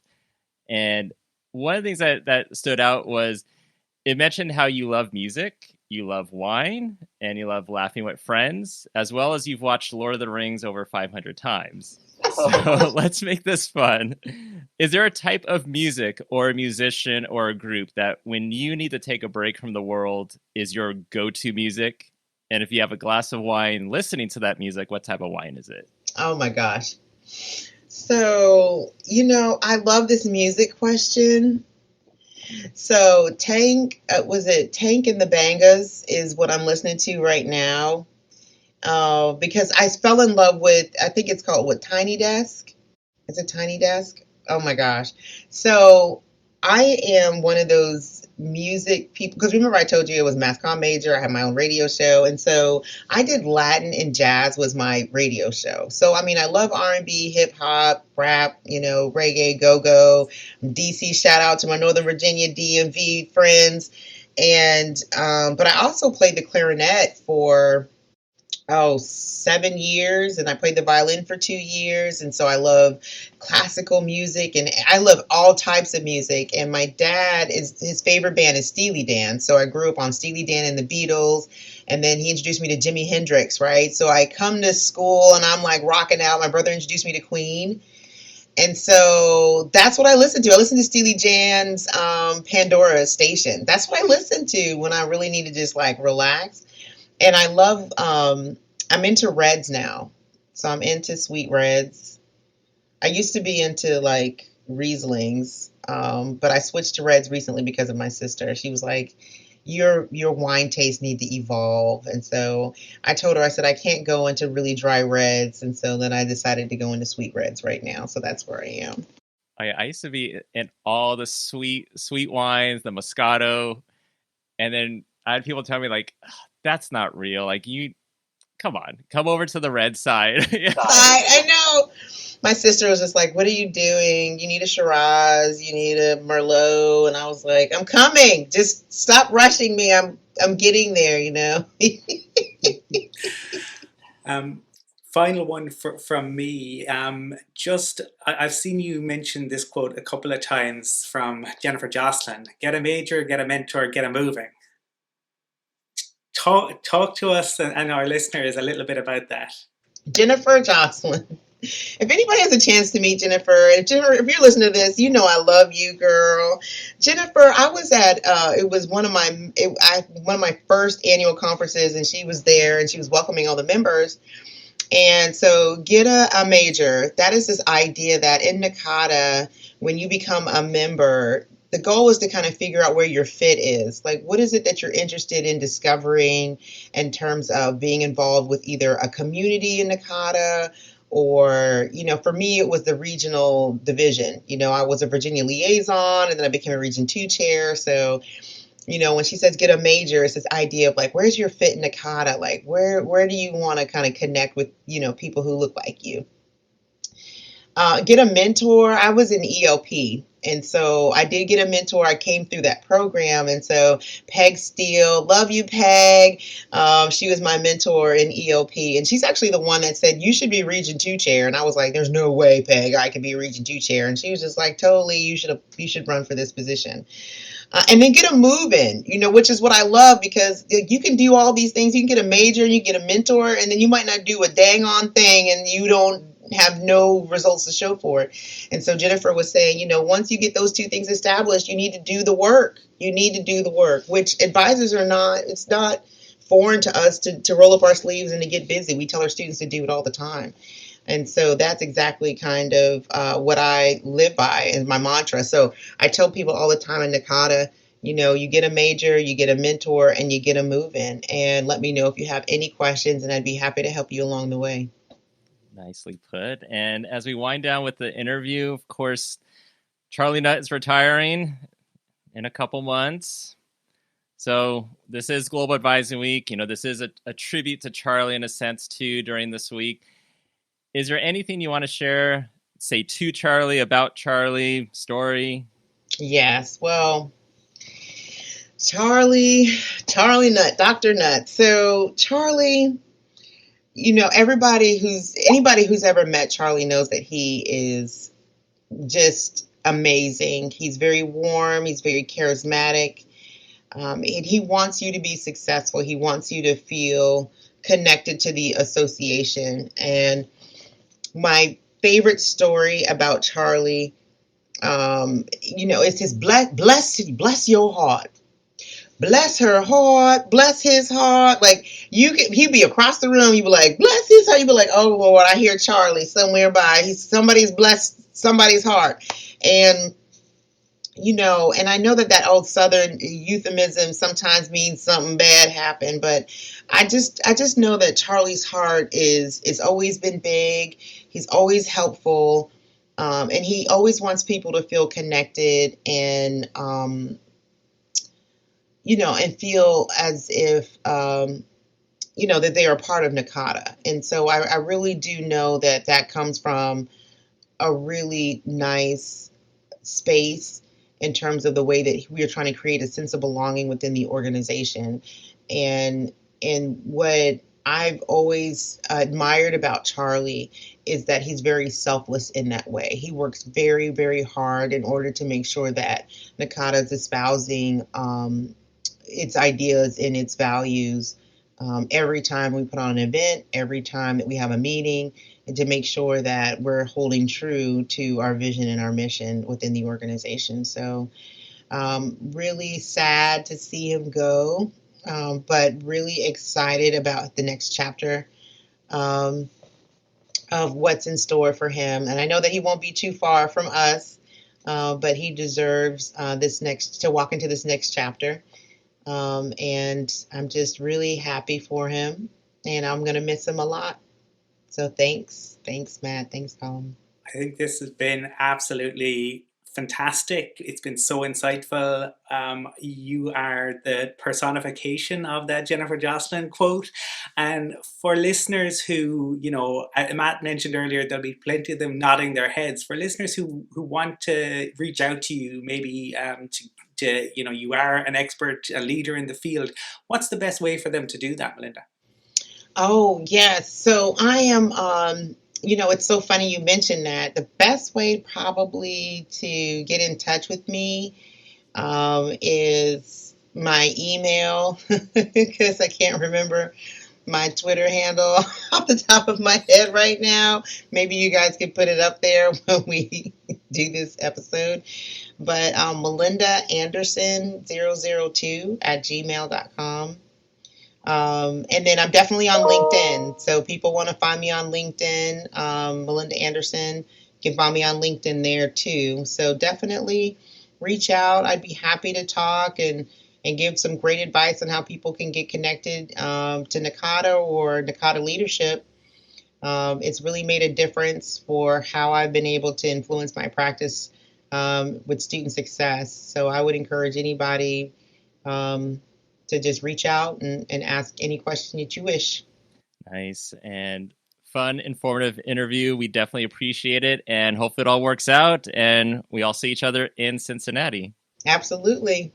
And one of the things that stood out was it mentioned how you love music, you love wine, and you love laughing with friends, as well as you've watched Lord of the Rings over 500 times. So let's make this fun. Is there a type of music or a musician or a group that when you need to take a break from the world is your go-to music? And if you have a glass of wine listening to that music, what type of wine is it? Oh my gosh. So, I love this music question. So Tank, was it Tank and the Bangas is what I'm listening to right now. Because I fell in love with, I think it's called what, Tiny Desk? Is it Tiny Desk? Oh my gosh. So I am one of those music people, because remember I told you it was mass comm major, I had my own radio show, and so I did Latin and jazz was my radio show. So I mean, I love R&B, hip hop, rap, reggae, go-go, DC, shout out to my Northern Virginia DMV friends. And but I also played the clarinet for 7 years, and I played the violin for 2 years. And so I love classical music, and I love all types of music. And my dad, his favorite band is Steely Dan. So I grew up on Steely Dan and the Beatles. And then he introduced me to Jimi Hendrix, right? So I come to school and I'm like rocking out. My brother introduced me to Queen. And so that's what I listen to. I listen to Steely Jan's Pandora Station. That's what I listen to when I really need to just like relax. And I love, I'm into reds now. So I'm into sweet reds. I used to be into like Rieslings, but I switched to reds recently because of my sister. She was like, your wine tastes need to evolve. And so I told her, I said, I can't go into really dry reds. And so then I decided to go into sweet reds right now. So that's where I am. I used to be in all the sweet wines, the Moscato, and then I had people tell me like, that's not real. Like come on, come over to the red side. I know. My sister was just like, what are you doing? You need a Shiraz, you need a Merlot. And I was like, I'm coming. Just stop rushing me. I'm getting there, you know. Final one from me. I've seen you mention this quote a couple of times from Jennifer Jocelyn: "Get a major, get a mentor, get a moving." Talk to us and our listeners a little bit about that. Jennifer Jocelyn. If anybody has a chance to meet Jennifer, if you're listening to this, you know I love you, girl. Jennifer, I was at it was one of my first annual conferences, and she was there, and she was welcoming all the members. And so, get a major. That is this idea that in NACADA, when you become a member, the goal is to kind of figure out where your fit is. Like, what is it that you're interested in discovering in terms of being involved with either a community in NACADA, or, for me, it was the regional division. I was a Virginia liaison, and then I became a Region 2 chair. So, when she says get a major, it's this idea of like, where's your fit in NACADA? Like, where do you want to kind of connect with, people who look like you? Get a mentor. I was in ELP. And so I did get a mentor. I came through that program. And so Peg Steele, love you, Peg. She was my mentor in ELP. And she's actually the one that said, you should be Region 2 chair. And I was like, there's no way, Peg, I could be a Region 2 chair. And she was just like, totally, you should run for this position. And then get a move in, which is what I love, because you can do all these things. You can get a major and you get a mentor, and then you might not do a dang on thing and you don't have no results to show for it. And so Jennifer was saying, once you get those two things established, you need to do the work. You need to do the work, which advisors are not, it's not foreign to us to roll up our sleeves and to get busy. We tell our students to do it all the time. And so that's exactly kind of what I live by as my mantra. So I tell people all the time in NACADA, you get a major, you get a mentor, and you get a move in. And let me know if you have any questions, and I'd be happy to help you along the way. Nicely put. And as we wind down with the interview, of course, Charlie Nutt is retiring in a couple months. So this is Global Advising Week. This is a tribute to Charlie in a sense, too, during this week. Is there anything you want to share, say, to Charlie, about Charlie, story? Yes. Well, Charlie Nutt, Dr. Nutt. So Charlie, anybody who's ever met Charlie knows that he is just amazing. He's very warm. He's very charismatic. And he wants you to be successful. He wants you to feel connected to the association. And my favorite story about Charlie, it's his bless your heart. Bless her heart, bless his heart. Like, he'd be across the room, you'd be like, bless his heart. You'd be like, oh Lord, I hear Charlie somewhere by. Somebody's blessed somebody's heart. And and I know that old Southern euphemism sometimes means something bad happened, but I just know that Charlie's heart is always been big. He's always helpful, and he always wants people to feel connected and and feel as if that they are part of NACADA. And so I really do know that comes from a really nice space in terms of the way that we are trying to create a sense of belonging within the organization. And what I've always admired about Charlie is that he's very selfless in that way. He works very, very hard in order to make sure that NACADA is espousing its ideas and its values. Every time we put on an event, every time that we have a meeting, and to make sure that we're holding true to our vision and our mission within the organization. So really sad to see him go, but really excited about the next chapter um, of what's in store for him. And I know that he won't be too far from us, but he deserves to walk into this next chapter. And I'm just really happy for him, and I'm going to miss him a lot. So thanks, Matt. Thanks, Colin. I think this has been absolutely fantastic. It's been so insightful. You are the personification of that Jennifer Jocelyn quote. And for listeners who, Matt mentioned earlier, there'll be plenty of them nodding their heads. For listeners who want to reach out to you, maybe you are an expert, a leader in the field, what's the best way for them to do that, Melinda? Oh, yes. So I am, it's so funny you mentioned that. The best way probably to get in touch with me is my email, because I can't remember my Twitter handle off the top of my head right now. Maybe you guys can put it up there when we do this episode. But Melinda Anderson 002 at gmail.com. And then I'm definitely on LinkedIn. So people want to find me on LinkedIn, Melinda Anderson. You can find me on LinkedIn there too. So definitely reach out. I'd be happy to talk and give some great advice on how people can get connected to Nakata or Nakata leadership. It's really made a difference for how I've been able to influence my practice with student success. So I would encourage anybody to just reach out and ask any question that you wish. Nice and fun, informative interview. We definitely appreciate it, and hope it all works out, and we all see each other in Cincinnati. Absolutely.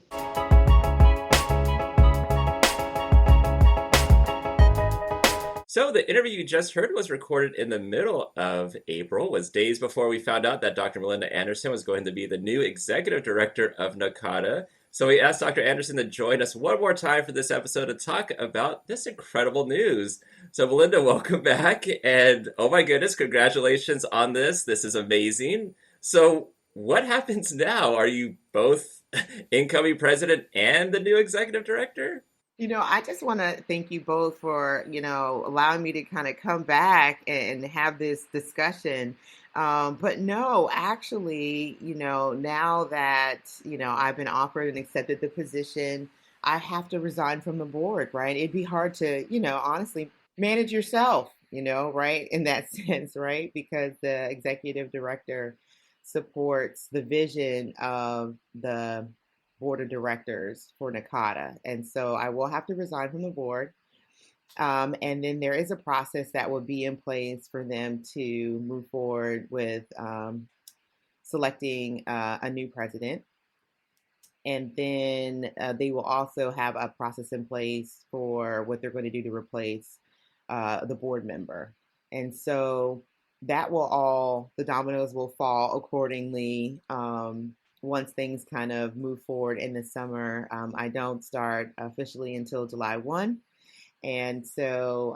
So the interview you just heard was recorded in the middle of April, was days before we found out that Dr. Melinda Anderson was going to be the new Executive Director of NACADA. So we asked Dr. Anderson to join us one more time for this episode to talk about this incredible news. So Melinda, welcome back. And oh my goodness, congratulations on this. This is amazing. So what happens now? Are you both incoming president and the new executive director? I just want to thank you both for, allowing me to kind of come back and have this discussion. But no, actually, now that, I've been offered and accepted the position, I have to resign from the board, right? It'd be hard to, honestly manage yourself, right? In that sense, right? Because the executive director supports the vision of the board of directors for NACADA. And so I will have to resign from the board. And then there is a process that will be in place for them to move forward with selecting a new president. And then they will also have a process in place for what they're going to do to replace the board member. And so that the dominoes will fall accordingly once things kind of move forward in the summer. I don't start officially until July 1. And so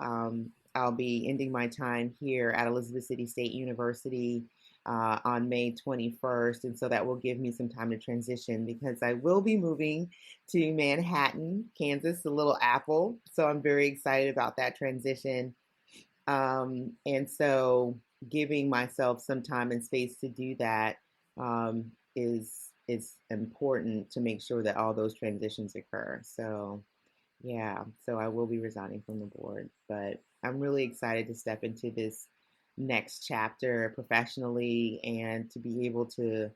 I'll be ending my time here at Elizabeth City State University on May 21st. And so that will give me some time to transition, because I will be moving to Manhattan, Kansas, the Little Apple. So I'm very excited about that transition. And so giving myself some time and space to do that is important to make sure that all those transitions occur. So yeah, so I will be resigning from the board, but I'm really excited to step into this next chapter professionally and to be able to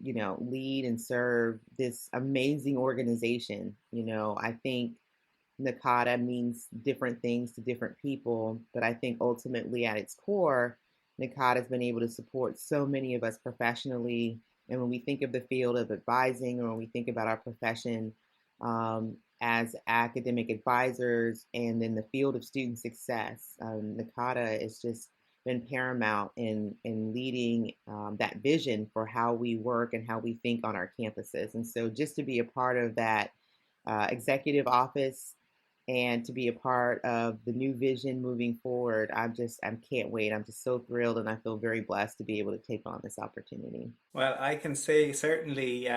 lead and serve this amazing organization. I think NACADA means different things to different people, but I think ultimately at its core, NACADA has been able to support so many of us professionally. And when we think of the field of advising, or when we think about our profession as academic advisors, and in the field of student success, NACADA has just been paramount in leading that vision for how we work and how we think on our campuses. And so just to be a part of that executive office and to be a part of the new vision moving forward. I can't wait. I'm just so thrilled, and I feel very blessed to be able to take on this opportunity. Well, I can say certainly,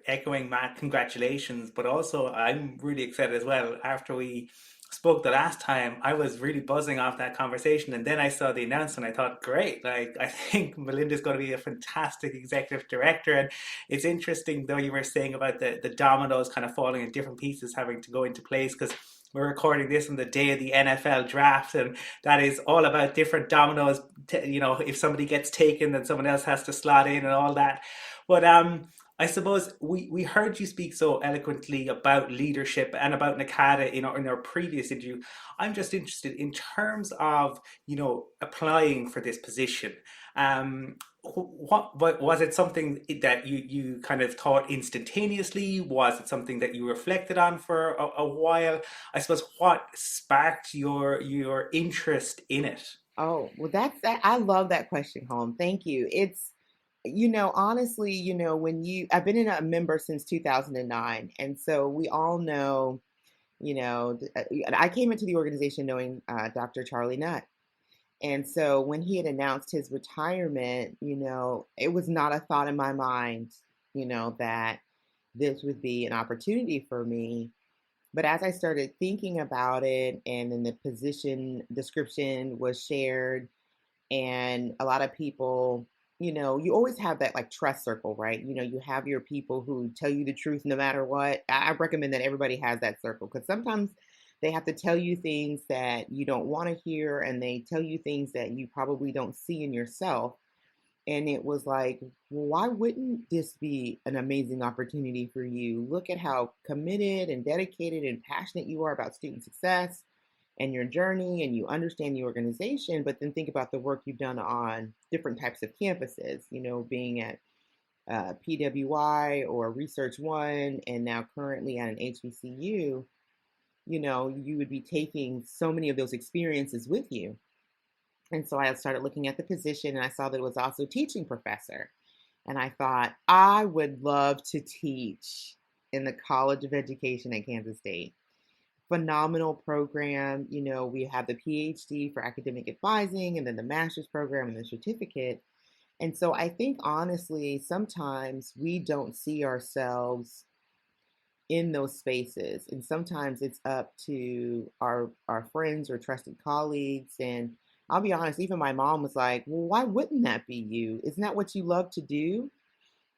echoing Matt, congratulations, but also I'm really excited as well. After we spoke the last time, I was really buzzing off that conversation, and then I saw the announcement. I thought, great, like I think Melinda's going to be a fantastic executive director. And it's interesting, though, you were saying about the dominoes kind of falling in different pieces, having to go into place because we're recording this on the day of the NFL draft, and that is all about different dominoes. If somebody gets taken, then someone else has to slot in and all that. But I suppose we heard you speak so eloquently about leadership and about NACADA in our previous interview. I'm just interested in terms of applying for this position. What was it something that you kind of thought instantaneously? Was it something that you reflected on for a while? I suppose what sparked your interest in it? Oh, well, I love that question, Home. Thank you. It's, honestly, I've been a member since 2009. And so we all know, I came into the organization knowing Dr. Charlie Nutt. And so when he had announced his retirement, it was not a thought in my mind, that this would be an opportunity for me. But as I started thinking about it, and then the position description was shared, and a lot of people, you always have that like trust circle, right? You have your people who tell you the truth no matter what. I recommend that everybody has that circle, because sometimes they have to tell you things that you don't want to hear, and they tell you things that you probably don't see in yourself. And it was like, well, why wouldn't this be an amazing opportunity for you? Look at how committed and dedicated and passionate you are about student success and your journey, and you understand the organization. But then think about the work you've done on different types of campuses, being at PWI or Research One, and now currently at an HBCU. You would be taking so many of those experiences with you. And so I started looking at the position, and I saw that it was also teaching professor. And I thought, I would love to teach in the College of Education at Kansas State. Phenomenal program. We have the PhD for academic advising, and then the master's program and the certificate. And so I think honestly, sometimes we don't see ourselves in those spaces. And sometimes it's up to our friends or trusted colleagues. And I'll be honest, even my mom was like, well, why wouldn't that be you? Isn't that what you love to do?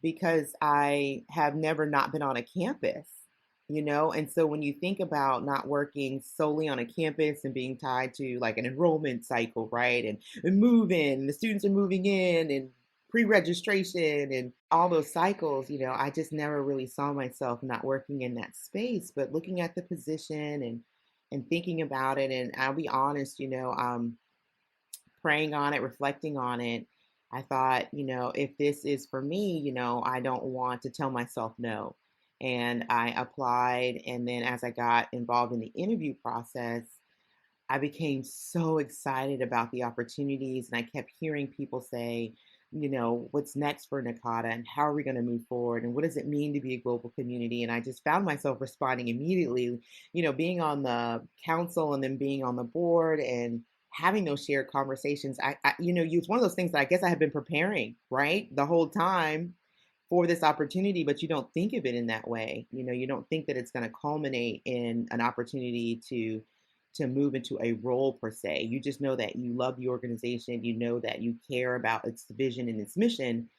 Because I have never not been on a campus, And so when you think about not working solely on a campus and being tied to like an enrollment cycle, right? And moving, the students are moving in, and pre-registration and all those cycles, I just never really saw myself not working in that space. But looking at the position and thinking about it, and I'll be honest, praying on it, reflecting on it, I thought, if this is for me, I don't want to tell myself no. And I applied. And then as I got involved in the interview process, I became so excited about the opportunities. And I kept hearing people say, what's next for NACADA, and how are we going to move forward, and what does it mean to be a global community? And I just found myself responding immediately, being on the council and then being on the board and having those shared conversations. It's one of those things that I guess I have been preparing, right, the whole time for this opportunity, but you don't think of it in that way. You don't think that it's going to culminate in an opportunity to move into a role per se. You just know that you love the organization. You know that you care about its vision and its mission,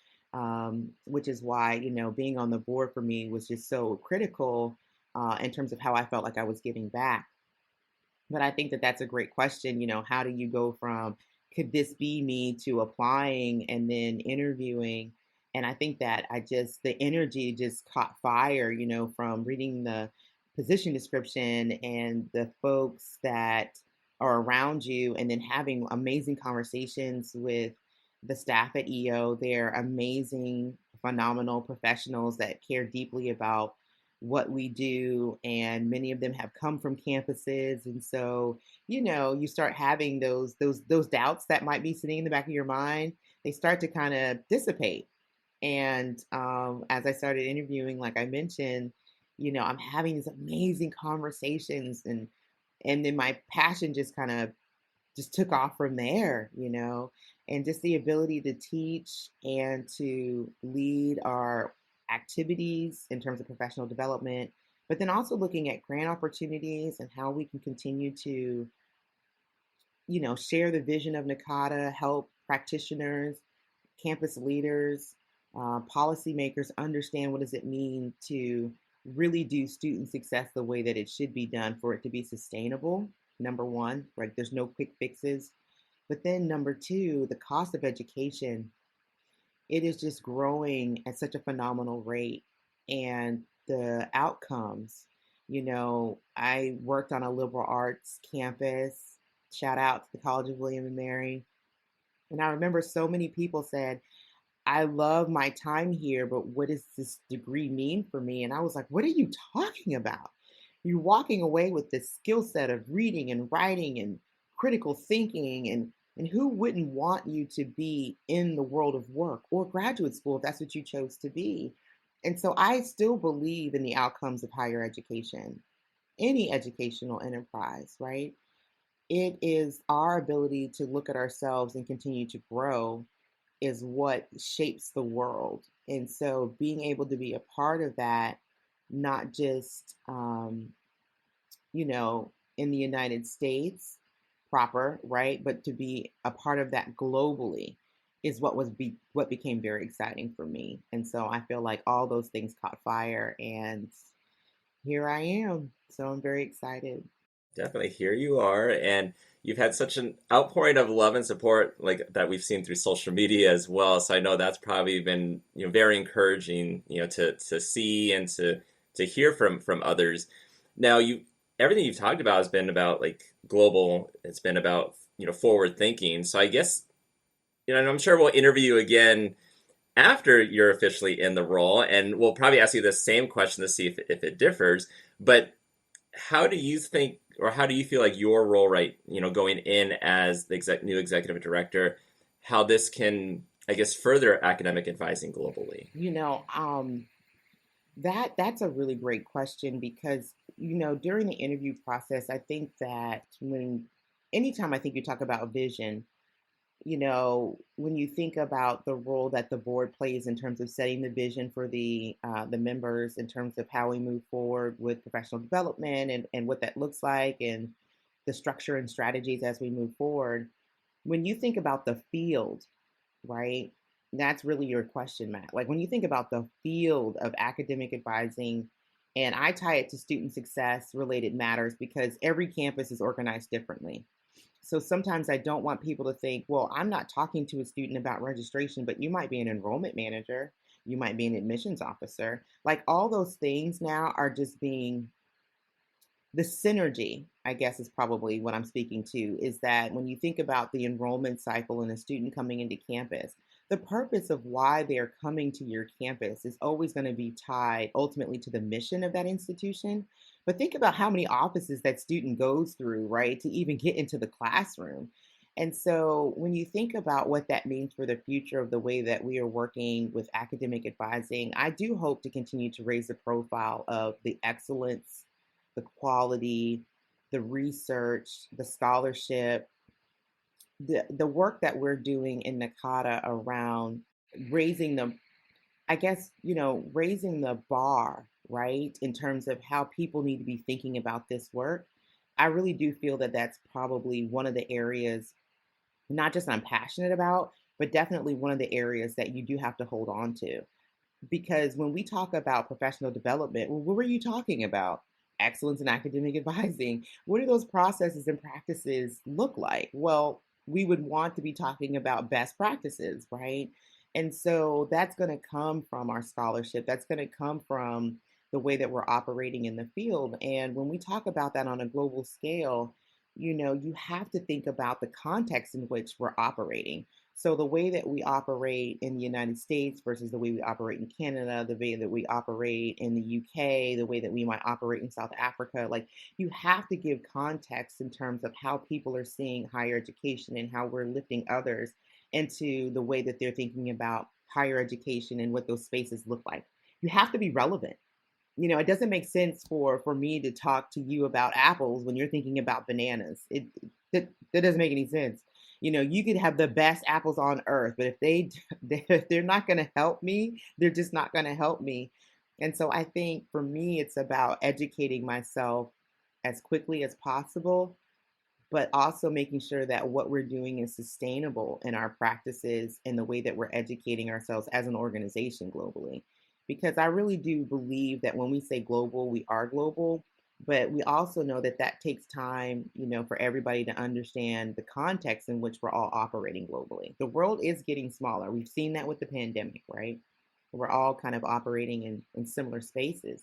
which is why, being on the board for me was just so critical in terms of how I felt like I was giving back. But I think that that's a great question. How do you go from, could this be me, to applying and then interviewing? And I think that the energy just caught fire, from reading the position description and the folks that are around you, and then having amazing conversations with the staff at EO. They're amazing, phenomenal professionals that care deeply about what we do, and many of them have come from campuses. And so, you start having those doubts that might be sitting in the back of your mind. They start to kind of dissipate. And as I started interviewing, like I mentioned, I'm having these amazing conversations, and then my passion just kind of just took off from there, and just the ability to teach and to lead our activities in terms of professional development, but then also looking at grant opportunities and how we can continue to, share the vision of Nakata, help practitioners, campus leaders, policymakers understand what does it mean to really do student success the way that it should be done for it to be sustainable. Number one, right? There's no quick fixes. But then number two, the cost of education, it is just growing at such a phenomenal rate. And the outcomes, I worked on a liberal arts campus. Shout out to the College of William and Mary. And I remember so many people said, I love my time here, but what does this degree mean for me? And I was like, what are you talking about? You're walking away with this skill set of reading and writing and critical thinking, and who wouldn't want you to be in the world of work or graduate school if that's what you chose to be? And so I still believe in the outcomes of higher education, any educational enterprise, right? It is our ability to look at ourselves and continue to grow is what shapes the world. And so being able to be a part of that, not just, in the United States proper, right? But to be a part of that globally is what became very exciting for me. And so I feel like all those things caught fire, and here I am. So I'm very excited. Definitely, here you are, and you've had such an outpouring of love and support like that we've seen through social media as well. So I know that's probably been very encouraging, to see and to hear from others. Now everything you've talked about has been about like global. It's been about forward thinking. So I guess and I'm sure we'll interview you again after you're officially in the role, and we'll probably ask you the same question to see if it differs. But how do you think, or how do you feel like your role, right, going in as the new executive director, how this can, I guess, further academic advising globally? That's a really great question because, during the interview process, I think that anytime I think you talk about vision, when you think about the role that the board plays in terms of setting the vision for the members in terms of how we move forward with professional development and what that looks like and the structure and strategies as we move forward. When you think about the field, right? That's really your question, Matt. Like when you think about the field of academic advising, and I tie it to student success related matters because every campus is organized differently. So sometimes I don't want people to think, well, I'm not talking to a student about registration, but you might be an enrollment manager, you might be an admissions officer. Like all those things now are just being the synergy, I guess is probably what I'm speaking to, is that when you think about the enrollment cycle and a student coming into campus, the purpose of why they're coming to your campus is always going to be tied ultimately to the mission of that institution. But think about how many offices that student goes through, right, to even get into the classroom. And so when you think about what that means for the future of the way that we are working with academic advising, I do hope to continue to raise the profile of the excellence, the quality, the research, the scholarship, the work that we're doing in Nakata around raising the, I guess, raising the bar, right, in terms of how people need to be thinking about this work. I really do feel that that's probably one of the areas, not just I'm passionate about, but definitely one of the areas that you do have to hold on to. Because when we talk about professional development, well, what were you talking about? Excellence in academic advising. What do those processes and practices look like? Well, we would want to be talking about best practices, right? And so that's going to come from our scholarship. That's going to come from the way that we're operating in the field. And when we talk about that on a global scale, you have to think about the context in which we're operating. So the way that we operate in the United States versus the way we operate in Canada, the way that we operate in the UK, the way that we might operate in South Africa, like you have to give context in terms of how people are seeing higher education and how we're lifting others into the way that they're thinking about higher education and what those spaces look like. You have to be relevant. it doesn't make sense for me to talk to you about apples when you're thinking about bananas. That doesn't make any sense. You could have the best apples on earth, but if if they're not going to help me, they're just not going to help me. And so I think for me, it's about educating myself as quickly as possible, but also making sure that what we're doing is sustainable in our practices and the way that we're educating ourselves as an organization globally. Because I really do believe that when we say global, we are global, but we also know that that takes time, for everybody to understand the context in which we're all operating globally. The world is getting smaller. We've seen that with the pandemic, right? We're all kind of operating in similar spaces.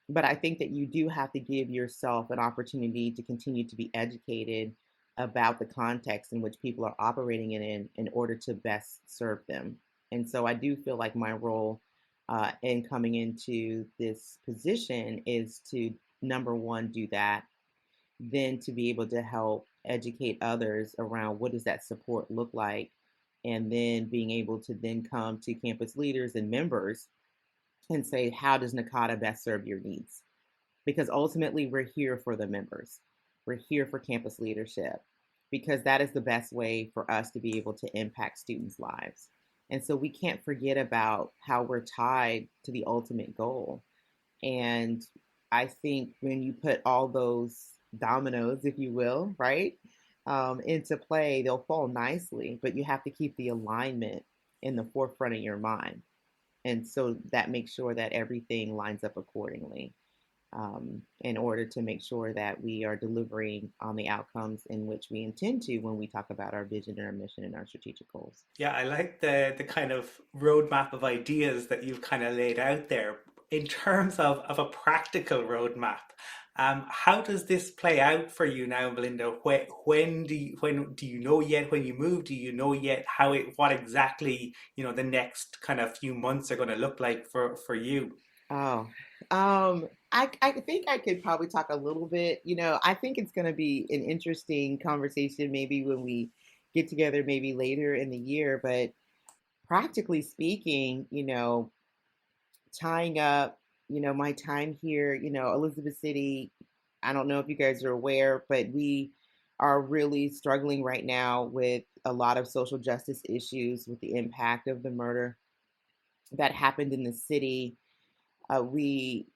But I think that you do have to give yourself an opportunity to continue to be educated about the context in which people are operating in order to best serve them. And so I do feel like my role in coming into this position is to, number one, do that, then to be able to help educate others around what does that support look like, and then being able to then come to campus leaders and members and say, how does Nakata best serve your needs? Because ultimately we're here for the members. We're here for campus leadership because that is the best way for us to be able to impact students' lives. And so we can't forget about how we're tied to the ultimate goal. And I think when you put all those dominoes, if you will, right, into play, they'll fall nicely, but you have to keep the alignment in the forefront of your mind. And so that makes sure that everything lines up accordingly, in order to make sure that we are delivering on the outcomes in which we intend to when we talk about our vision and our mission and our strategic goals. Yeah, I like the kind of roadmap of ideas that you've kind of laid out there. In terms of a practical roadmap, how does this play out for you now, Melinda? When do you know yet when you move? Do you know yet what exactly the next kind of few months are going to look like for you? Oh, I think I could probably talk a little bit. I think it's going to be an interesting conversation maybe when we get together, maybe later in the year. But practically speaking, tying up, my time here, Elizabeth City, I don't know if you guys are aware, but we are really struggling right now with a lot of social justice issues with the impact of the murder that happened in the city. We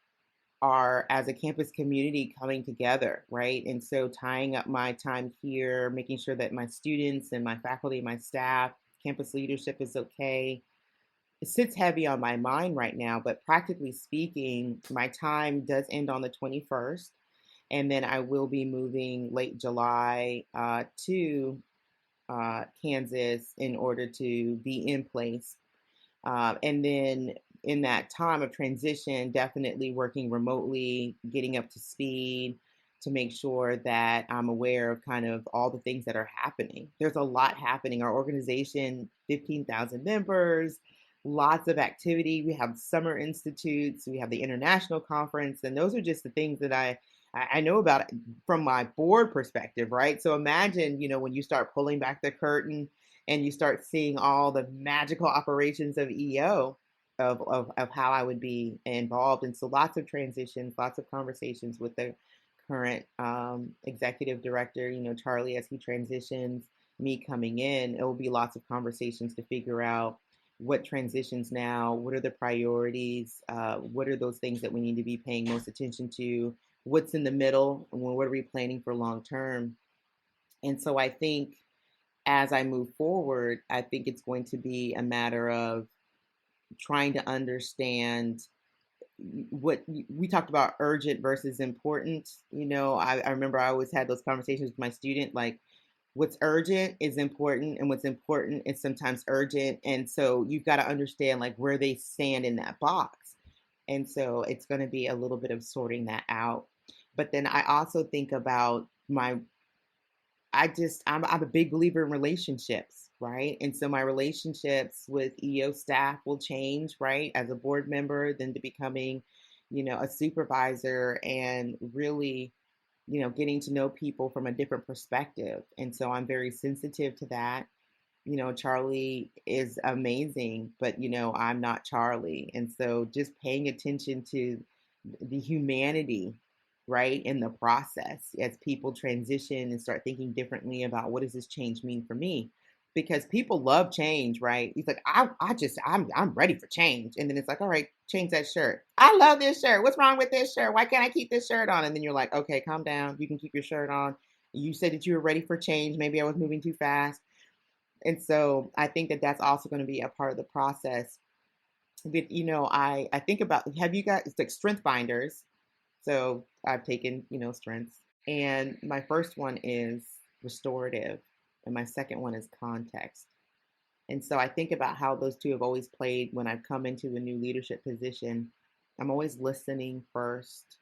are, as a campus community, coming together, right? And so tying up my time here, making sure that my students and my faculty, my staff, campus leadership is okay. It sits heavy on my mind right now, but practically speaking, my time does end on the 21st. And then I will be moving late July to Kansas in order to be in place. And then in that time of transition, definitely working remotely, getting up to speed to make sure that I'm aware of kind of all the things that are happening. There's a lot happening. Our organization, 15,000 members, lots of activity. We have summer institutes, we have the international conference, and those are just the things that I know about from my board perspective, right? So imagine, when you start pulling back the curtain and you start seeing all the magical operations of EO, of how I would be involved. And so lots of transitions, lots of conversations with the current executive director, Charlie, as he transitions, me coming in. It will be lots of conversations to figure out what transitions now, what are the priorities, what are those things that we need to be paying most attention to, what's in the middle, and what are we planning for long term. And so I think as I move forward, I think it's going to be a matter of trying to understand what we talked about, urgent versus important. I remember I always had those conversations with my student, like what's urgent is important and what's important is sometimes urgent. And so you've got to understand like where they stand in that box. And so it's going to be a little bit of sorting that out. But then I also think about I'm a big believer in relationships, right? And so my relationships with EO staff will change, right? As a board member, then to becoming, a supervisor and really, getting to know people from a different perspective. And so I'm very sensitive to that. Charlie is amazing, but I'm not Charlie. And so just paying attention to the humanity, right, in the process as people transition and start thinking differently about what does this change mean for me? Because people love change, right? He's like, I'm ready for change. And then it's like, all right, change that shirt. I love this shirt. What's wrong with this shirt? Why can't I keep this shirt on? And then you're like, okay, calm down. You can keep your shirt on. You said that you were ready for change. Maybe I was moving too fast. And so I think that that's also going to be a part of the process. But, I think about, have you got, it's like strength binders. So I've taken, strengths. And my first one is restorative, and my second one is context. And so I think about how those two have always played when I've come into a new leadership position. I'm always listening first.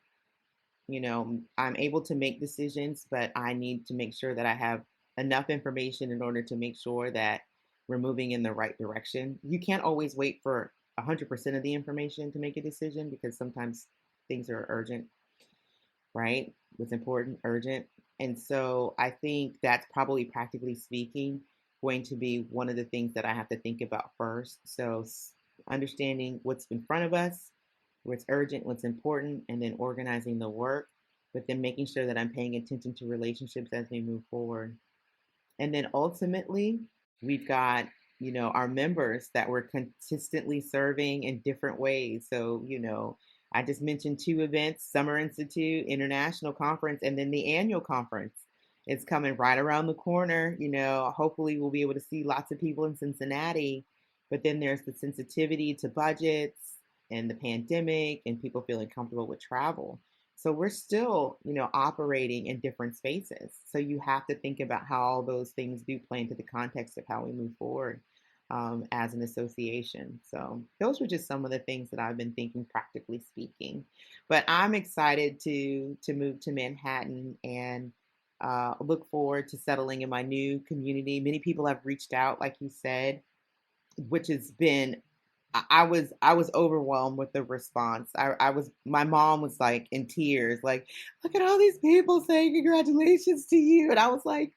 I'm able to make decisions, but I need to make sure that I have enough information in order to make sure that we're moving in the right direction. You can't always wait for 100% of the information to make a decision because sometimes things are urgent, right? What's important, urgent. And so I think that's probably, practically speaking, going to be one of the things that I have to think about first. So understanding what's in front of us, what's urgent, what's important, and then organizing the work, but then making sure that I'm paying attention to relationships as we move forward. And then ultimately, we've got, our members that we're consistently serving in different ways. So, I just mentioned two events, Summer Institute, International Conference, and then the annual conference. It's coming right around the corner. Hopefully we'll be able to see lots of people in Cincinnati. But then there's the sensitivity to budgets and the pandemic and people feeling comfortable with travel. So we're still, operating in different spaces. So you have to think about how all those things do play into the context of how we move forward as an association. So those were just some of the things that I've been thinking, practically speaking. But I'm excited to move to Manhattan and look forward to settling in my new community. Many people have reached out, like you said, which has been, I was overwhelmed with the response. My mom was like in tears, like, look at all these people saying congratulations to you. And I was like,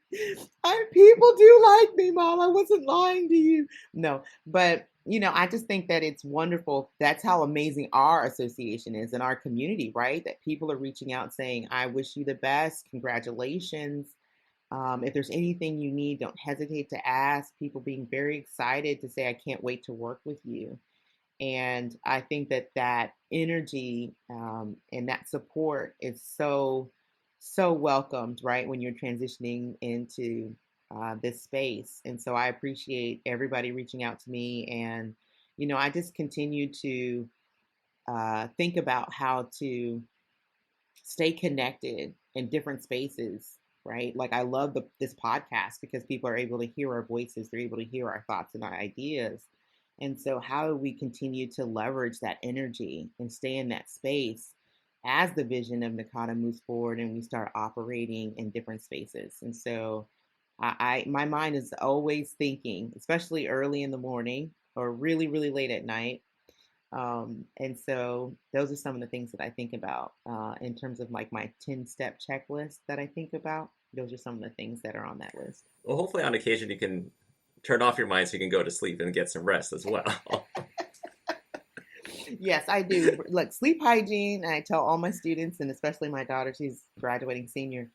people do like me, Mom. I wasn't lying to you. No, but I just think that it's wonderful. That's how amazing our association is in our community, right? That people are reaching out saying, I wish you the best. Congratulations. If there's anything you need, don't hesitate to ask. People being very excited to say, I can't wait to work with you. And I think that energy and that support is so, so welcomed, right, when you're transitioning into this space. And so I appreciate everybody reaching out to me. And, I just continue to think about how to stay connected in different spaces, right? Like I love this podcast because people are able to hear our voices, they're able to hear our thoughts and our ideas. And so how do we continue to leverage that energy and stay in that space as the vision of Nakata moves forward and we start operating in different spaces? And so my mind is always thinking, especially early in the morning or really, really late at night. And so those are some of the things that I think about in terms of like my 10-step checklist that I think about. Those are some of the things that are on that list. Well, hopefully on occasion you can turn off your mind so you can go to sleep and get some rest as well. Yes, I do. Look, sleep hygiene, I tell all my students, and especially my daughter, she's graduating senior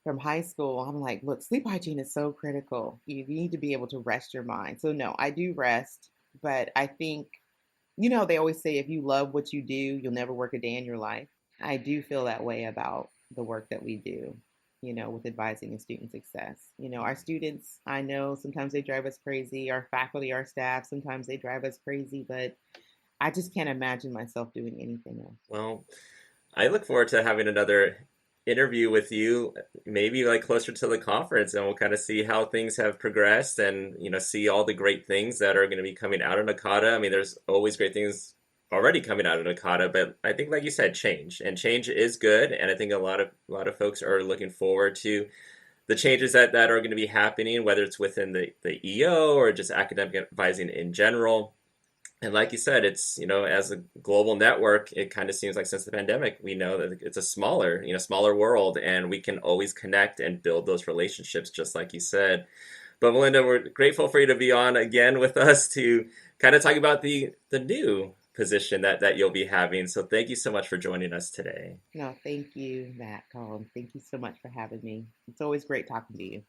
from high school. I'm like, look, sleep hygiene is so critical. You need to be able to rest your mind. So no, I do rest, but I think, they always say if you love what you do, you'll never work a day in your life. I do feel that way about the work that we do, with advising and student success. Our students, I know sometimes they drive us crazy. Our faculty, our staff, sometimes they drive us crazy, but I just can't imagine myself doing anything else. Well, I look forward to having another interview with you, maybe like closer to the conference, and we'll kind of see how things have progressed and, see all the great things that are going to be coming out of Nakata. I mean, there's always great things already coming out of Nakata, but I think, like you said, change is good. And I think a lot of folks are looking forward to the changes that are going to be happening, whether it's within the EO or just academic advising in general. And like you said, it's, as a global network, it kind of seems like since the pandemic, we know that it's a smaller world, and we can always connect and build those relationships, just like you said. But Melinda, we're grateful for you to be on again with us to kind of talk about the new position that you'll be having. So thank you so much for joining us today. No, thank you, Matt, Colin. Thank you so much for having me. It's always great talking to you.